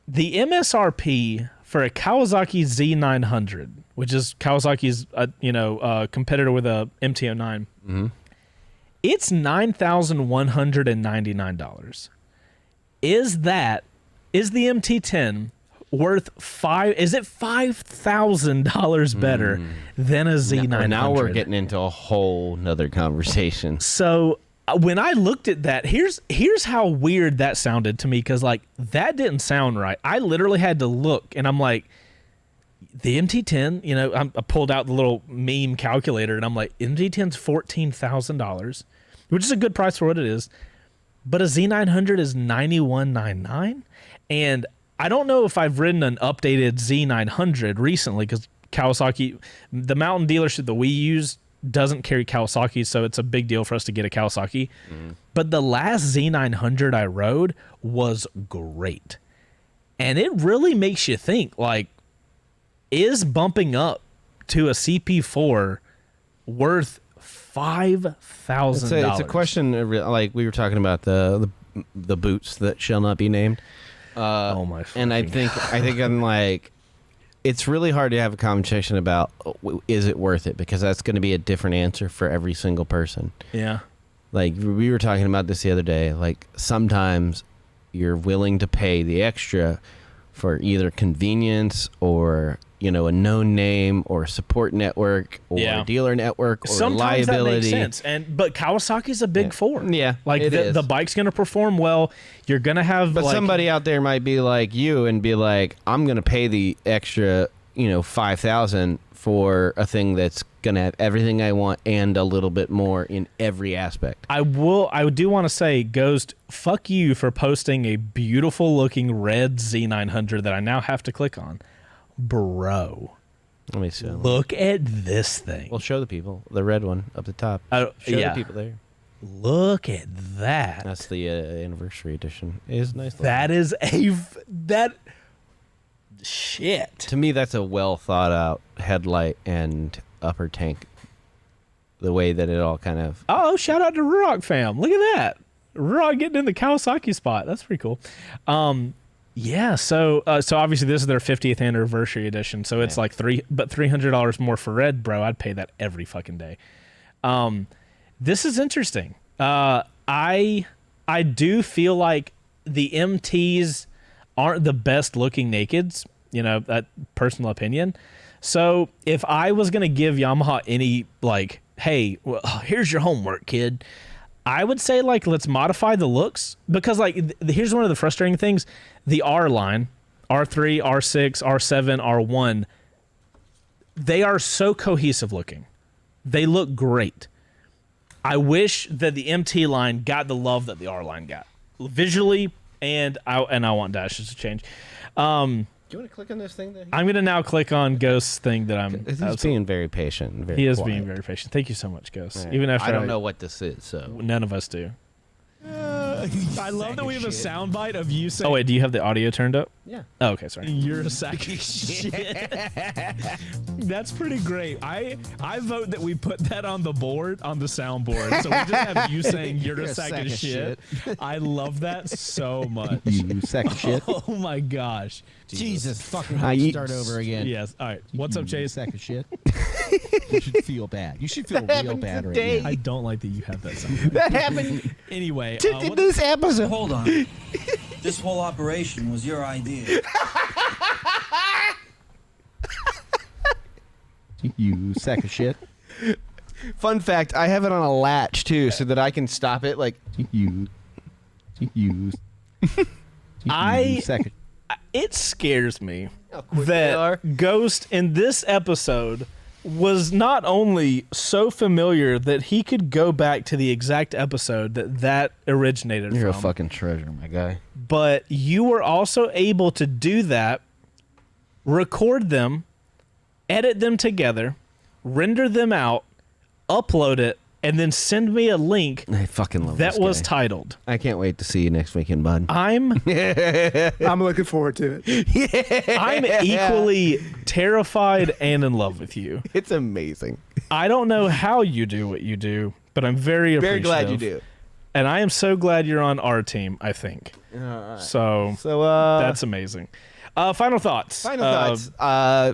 the MSRP for a Kawasaki Z900, which is Kawasaki's competitor with a MT-09, it's $9,199. Is the MT-10 worth $5,000 better than a Z900? Now we're getting into a whole nother conversation. So when I looked at that, here's how weird that sounded to me, because like that didn't sound right. I literally had to look, and I'm like, the MT-10, I pulled out the little meme calculator, and I'm like, MT-10's $14,000, which is a good price for what it is, but a Z900 is $91,999, and I don't know if I've ridden an updated Z900 recently, because Kawasaki, the mountain dealership that we use, doesn't carry Kawasaki, so it's a big deal for us to get a Kawasaki. But the last Z900 I rode was great. And it really makes you think, like, is bumping up to a CP4 worth $5,000? It's a question, like we were talking about the boots that shall not be named. Oh my! And I think I'm like, it's really hard to have a conversation about is it worth it, because that's going to be a different answer for every single person. Yeah. Like we were talking about this the other day. Like sometimes you're willing to pay the extra for either convenience or a known name or support network or a dealer network or sometimes liability. That makes sense. But Kawasaki's a big four. Yeah, like the bike's going to perform well. You're going to have. But somebody out there might be like you and be like, I'm going to pay the extra, $5,000 for a thing that's going to have everything I want and a little bit more in every aspect. I do want to say, Ghost, fuck you for posting a beautiful looking red Z900 that I now have to click on. Bro, let me see. Look at this thing. We'll show the people the red one up the top. Show the people there. Look at that. That's the anniversary edition. It is nice. That is that shit. To me, that's a well thought out headlight and upper tank. The way that it all kind of. Oh, shout out to Ruroc fam! Look at that. Ruroc getting in the Kawasaki spot. That's pretty cool. Yeah, so obviously this is their 50th anniversary edition, so it's like $300 more for red, bro. I'd pay that every fucking day. This is interesting. I do feel like the MTs aren't the best looking nakeds, that personal opinion. So if I was gonna give Yamaha any like, hey, well, here's your homework, kid, I would say, like, let's modify the looks, because, like, here's one of the frustrating things. The R line, R3, R6, R7, R1, they are so cohesive looking. They look great. I wish that the MT line got the love that the R line got visually, and I want dashes to change. Do you want to click on this thing? I'm going to now click on Ghost's thing that I'm. He's being very patient. And very he is quiet. being very patient. Thank you so much, Ghost. Right. Even after I don't know what this is, so. none of us do. I love that we have a soundbite of you saying, Oh wait, do you have the audio turned up? Yeah. Oh, okay, sorry. "You're a sack of shit." That's pretty great. I vote that we put that on the board, on the soundboard. So we just have you saying, "You're a sack of shit." I love that so much. You sack of shit. Oh my gosh. Jesus fucking you- start over again. Yes. All right. What's up, Chase? Sack of shit. You should feel bad. You should feel real happened bad today. right now. I don't like that you have that sound. That happened Anyway, in this episode. Hold on. This whole operation was your idea. You sack of shit. Fun fact: I have it on a latch too, so that I can stop it. Like you I- sack of It scares me quick they are. that Ghost in this episode was not only so familiar that he could go back to the exact episode that originated You're from. a fucking treasure, my guy. But you were also able to do that, record them, edit them together, render them out, upload it, and then send me a link I fucking love that this was guy. titled. I can't wait to see you next weekend, bud. I'm I'm looking forward to it. I'm equally terrified and in love with you. It's amazing. I don't know how you do what you do, but I'm very Very appreciative. glad you do. And I am so glad you're on our team, I think. So So that's amazing. Final thoughts. Final thoughts.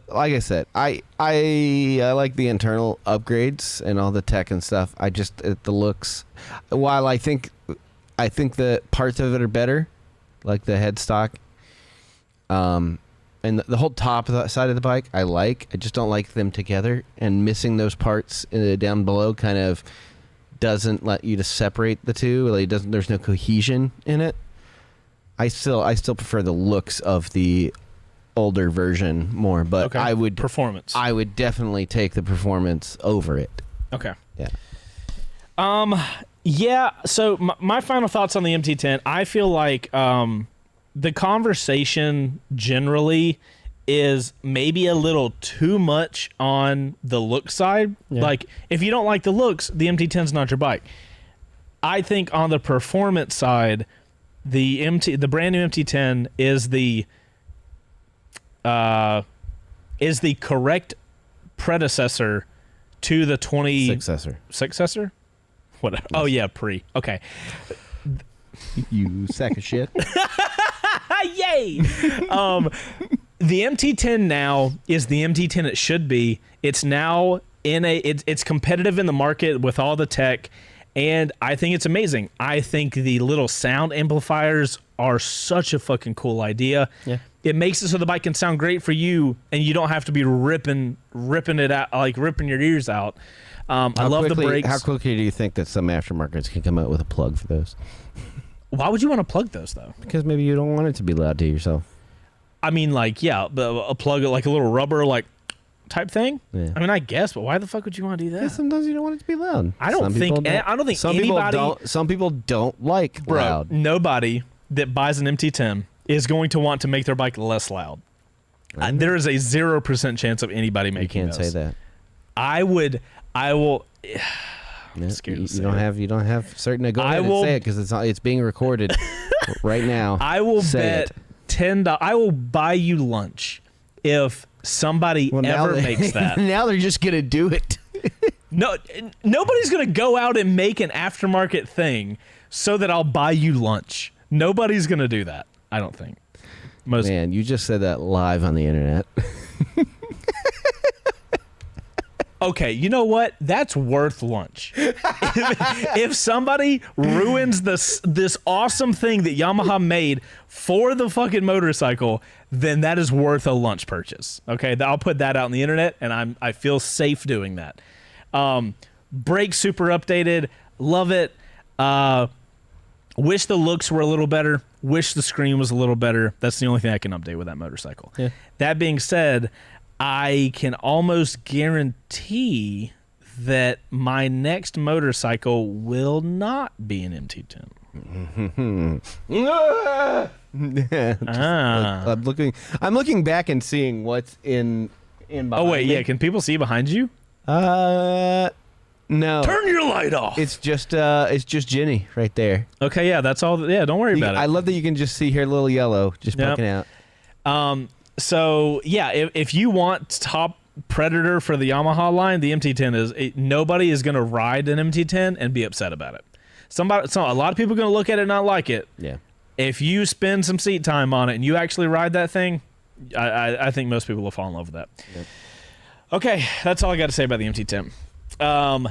Like I said, I like the internal upgrades and all the tech and stuff. I just the looks. While I think the parts of it are better, like the headstock, and the whole top of the side of the bike, I like. I just don't like them together, and missing those parts down below kind of doesn't let you to separate the two. Like, it doesn't. There's no cohesion in it. I still prefer the looks of the older version more, but Okay. I would definitely take the performance over it. Okay. Yeah. Yeah. So my final thoughts on the MT-10. I feel like the conversation generally is maybe a little too much on the look side. Yeah. Like, if you don't like the looks, the MT-10's not your bike. I think on the performance side, the brand new MT-10 is the correct predecessor to the 20 successor. What? Oh yeah, okay. You sack of shit. Yay! The MT-10 now is the MT-10 it should be. It's now it's competitive in the market with all the tech, and I think it's amazing. I think the little sound amplifiers are such a fucking cool idea. Yeah. It makes it so the bike can sound great for you, and you don't have to be ripping it out, like ripping your ears out. I love the brakes. How quickly do you think that some aftermarkets can come out with a plug for those? Why would you want to plug those though? Because maybe you don't want it to be loud to yourself. I mean, like, yeah, a plug, like a little rubber, like, type thing. Yeah. I mean, I guess, but why the fuck would you want to do that? Sometimes you don't want it to be loud. I don't think Some anybody. Some people don't like Bro, loud. nobody that buys an MT-10 is going to want to make their bike less loud. There is a 0% chance of anybody You making can't say that. I will. Yeah, scared to you say don't it. have. You don't have certain. Go I ahead will- and say it because it's being recorded right now. I will Say bet it. $10. I will buy you lunch if somebody now ever makes that. Now they're just gonna do it. No, nobody's gonna go out and make an aftermarket thing so that I'll buy you lunch. Nobody's gonna do that. I don't think. Most Man, you just said that live on the internet. Okay, you know what? That's worth lunch. if somebody ruins this awesome thing that Yamaha made for the fucking motorcycle, then that is worth a lunch purchase. Okay, I'll put that out on the internet, and I feel safe doing that. Brake super updated, love it. Wish the looks were a little better. Wish the screen was a little better. That's the only thing I can update with that motorcycle. Yeah. That being said, I can almost guarantee that my next motorcycle will not be an MT-10. I'm looking back and seeing what's in behind Oh wait, me. yeah. Can people see behind you? No. Turn your light off. It's just Jenny right there. Okay, yeah, that's all. Yeah, don't worry about it. I love that you can just see her little yellow just poking out. So yeah, if you want top predator for the Yamaha line, the MT-10 nobody is going to ride an MT-10 and be upset about it. A lot of people are going to look at it and not like it. Yeah. If you spend some seat time on it and you actually ride that thing, I think most people will fall in love with that. Yep. Okay, that's all I got to say about the MT-10.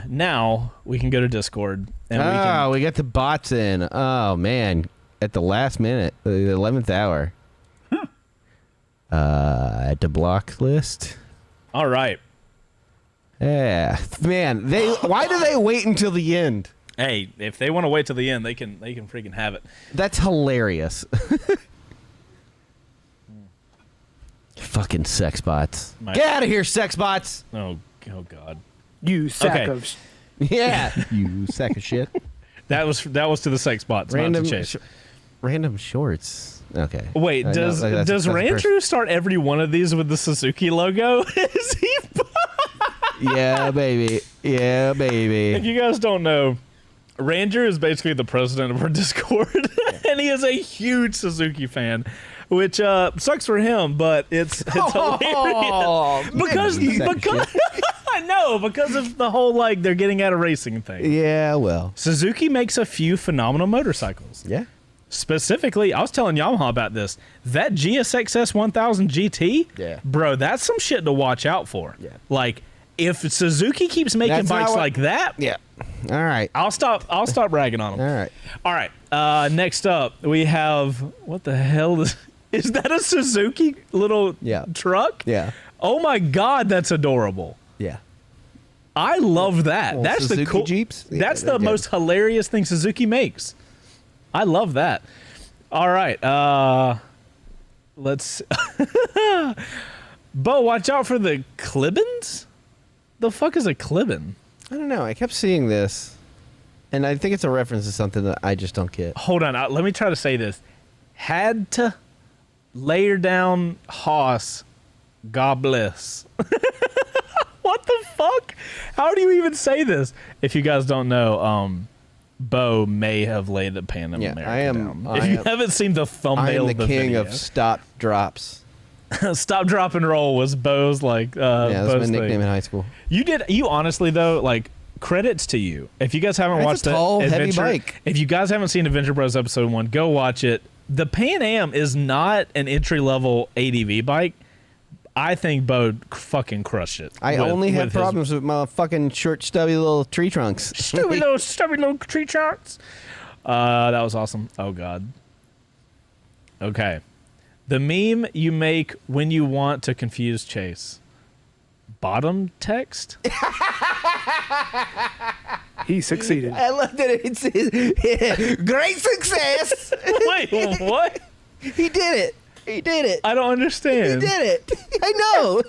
Now we can go to Discord and we got the bots in. Oh man, at the last minute, the 11th hour. At the block list. All right. Yeah, man. Why do they wait until the end? Hey, if they want to wait till the end, they can freaking have it. That's hilarious. Fucking sex bots. Get out of here, sex bots. Oh God. You sack Okay. of... Yeah, you sack of shit. That was to the sex bots, not to Chase. Random shorts. Okay. Wait, does Rancher start every one of these with the Suzuki logo? Is he? Yeah, baby. Yeah, baby. If you guys don't know, Ranger is basically the president of our Discord, and he is a huge Suzuki fan, which sucks for him, but it's hilarious because I know, because of the whole they're getting out of racing thing. Yeah, well, Suzuki makes a few phenomenal motorcycles. yeah. Specifically, I was telling Yamaha about this. That GSXS 1000 GT, Yeah. bro, that's some shit to watch out for. Yeah. Like, if Suzuki keeps making That's bikes how like that, Yeah. All right. I'll stop bragging on them. All right. All right. Next up, we have, what the hell is that a Suzuki little truck? Yeah. Oh my God, that's adorable. Yeah. I love that. Well, That's Suzuki the cool Jeeps? Yeah, That's they're the good. most hilarious thing Suzuki makes. I love that. All right. Let's Bo, watch out for the Clibbins? The fuck is a Clibbin? I don't know. I kept seeing this, and I think it's a reference to something that I just don't get. Hold on. Let me try to say this. Had to layer down Haas. God bless. What the fuck? How do you even say this? If you guys don't know, Bo may have laid the Pan American down. If you haven't seen the I thumbnail am of the the king video. of stop drops. Stop, drop, and roll was Bo's Yeah, that's Bo's my thing. nickname in high school. You honestly though, credits to you. If you guys haven't That's watched a tall, the heavy Adventure, bike. if you guys haven't seen Adventure Bros episode 1, go watch it. The Pan Am is not an entry level ADV bike. I think Bo fucking crushed it. I only have problems with my fucking short, stubby little tree trunks. stubby little tree trunks. That was awesome. Oh God. Okay. The meme you make when you want to confuse Chase. Bottom text? He succeeded. I love that it says, great success. Wait, what? He did it. He did it. I don't understand. He did it. I know.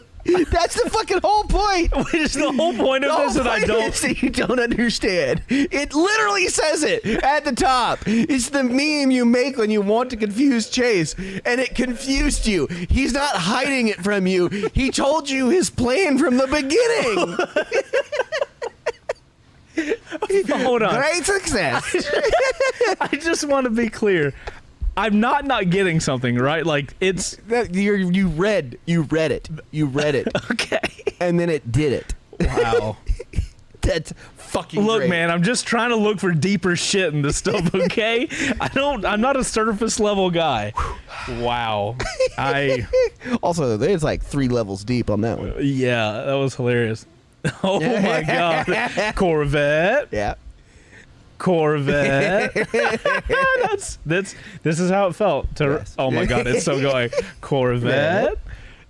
That's the fucking whole point. Which is the whole point of this, and I don't. You don't understand. It literally says it at the top. It's the meme you make when you want to confuse Chase, and it confused you. He's not hiding it from you. He told you his plan from the beginning. Hold on. Great success. I just want to be clear. I'm not getting something, right? Like, it's... You read it. You read it. Okay. And then it did it. Wow. That's fucking Look, great. man, I'm just trying to look for deeper shit in this stuff, okay? I'm not a surface level guy. Wow. Also, there's like 3 levels deep on that one. Yeah, that was hilarious. Oh my God. Corvette. Yeah. Corvette. This is how it felt. Yes. Oh my God, it's so going. Corvette.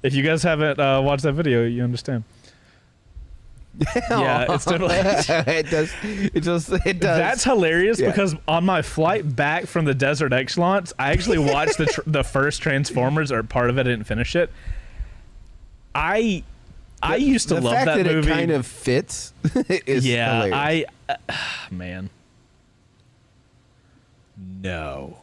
If you guys haven't watched that video, you understand. Yeah, it's definitely. it does. It does. That's hilarious Yeah. because on my flight back from the Desert X launch, I actually watched the first Transformers, or part of it. I didn't finish it. I used to the love fact that movie. It kind of fits. Is hilarious. Man. No.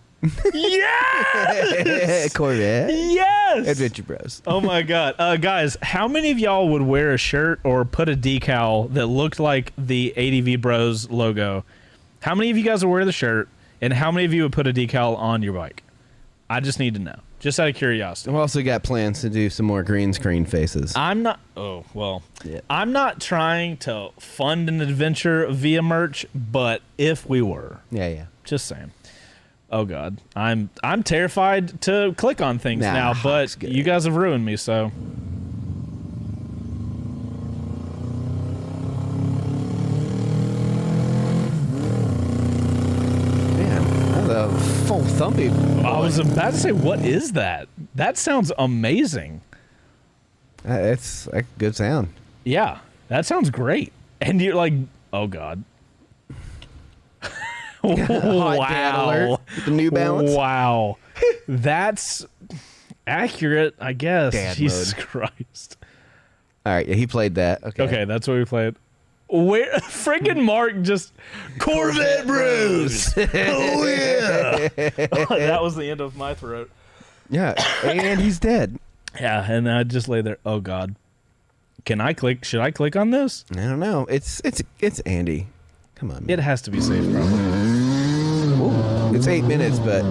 Yes. Corvette. Yes. Adventure Bros. Oh my god, guys! How many of y'all would wear a shirt or put a decal that looked like the ADV Bros logo? How many of you guys would wear the shirt, and how many of you would put a decal on your bike? I just need to know, just out of curiosity. We've also got plans to do some more green screen faces. I'm not. Oh well. Yeah. I'm not trying to fund an adventure via merch, but if we were, Yeah. just saying. Oh god, I'm terrified to click on things Nah, now, Hawk's but good. you guys have ruined me. So Man, that's a full thumpy. I was about to say, what is that? That sounds amazing. It's a good sound. Yeah, that sounds great. And you're like, oh god. Hot dad alert with the New Balance. Wow. That's accurate, I guess. Dad Jesus mode. Christ. All right, yeah, he played that. Okay, that's what we played. Where friggin' Mark just Corvette Bros. Oh yeah. That was the end of my throat. Yeah, and he's dead. Yeah, and I just lay there. Oh god. Can I click? Should I click on this? I don't know. It's Andy. Come on, man. It has to be safe, probably. It's 8 minutes, but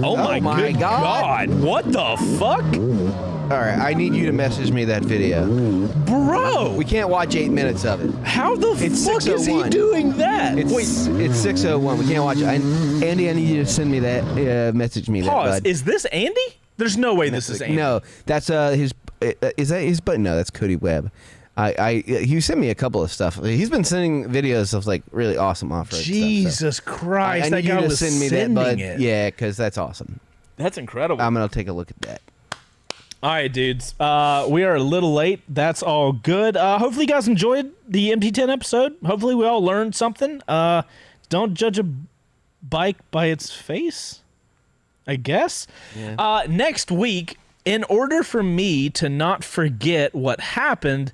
Oh my my good God. God. What the fuck? all right. I need you to message me that video. Bro, We can't watch 8 minutes of it. how the It's fuck is he 6:01. doing that? It's Wait, it's 6:01. We can't watch it. Andy, I need you to send me that. Message me that. pause. Bud. Is this Andy? There's no way this is Andy. No, that's his. Is that his? But no, that's Cody Webb. He sent me a couple of stuff. He's been sending videos of like really awesome off-road stuff. Jesus Christ, I that need you guy to was send me sending that, bud. it. Yeah, because that's awesome. That's incredible. I'm gonna take a look at that. All right, dudes. We are a little late. That's all good. Hopefully, you guys enjoyed the MT-10 episode. Hopefully, we all learned something. Don't judge a bike by its face, I guess. Yeah. Next week, in order for me to not forget what happened,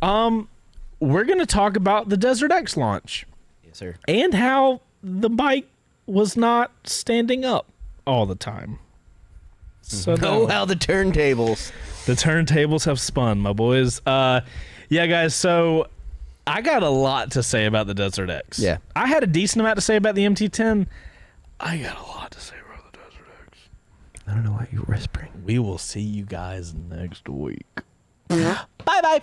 we're going to talk about the Desert X launch. Yes, sir. And how the bike was not standing up all the time. So Oh, how the turntables. the turntables have spun, my boys. Yeah, guys, so I got a lot to say about the Desert X. Yeah. I had a decent amount to say about the MT-10. I got a lot to say about the Desert X. I don't know why you're whispering. We will see you guys next week. Bye-bye.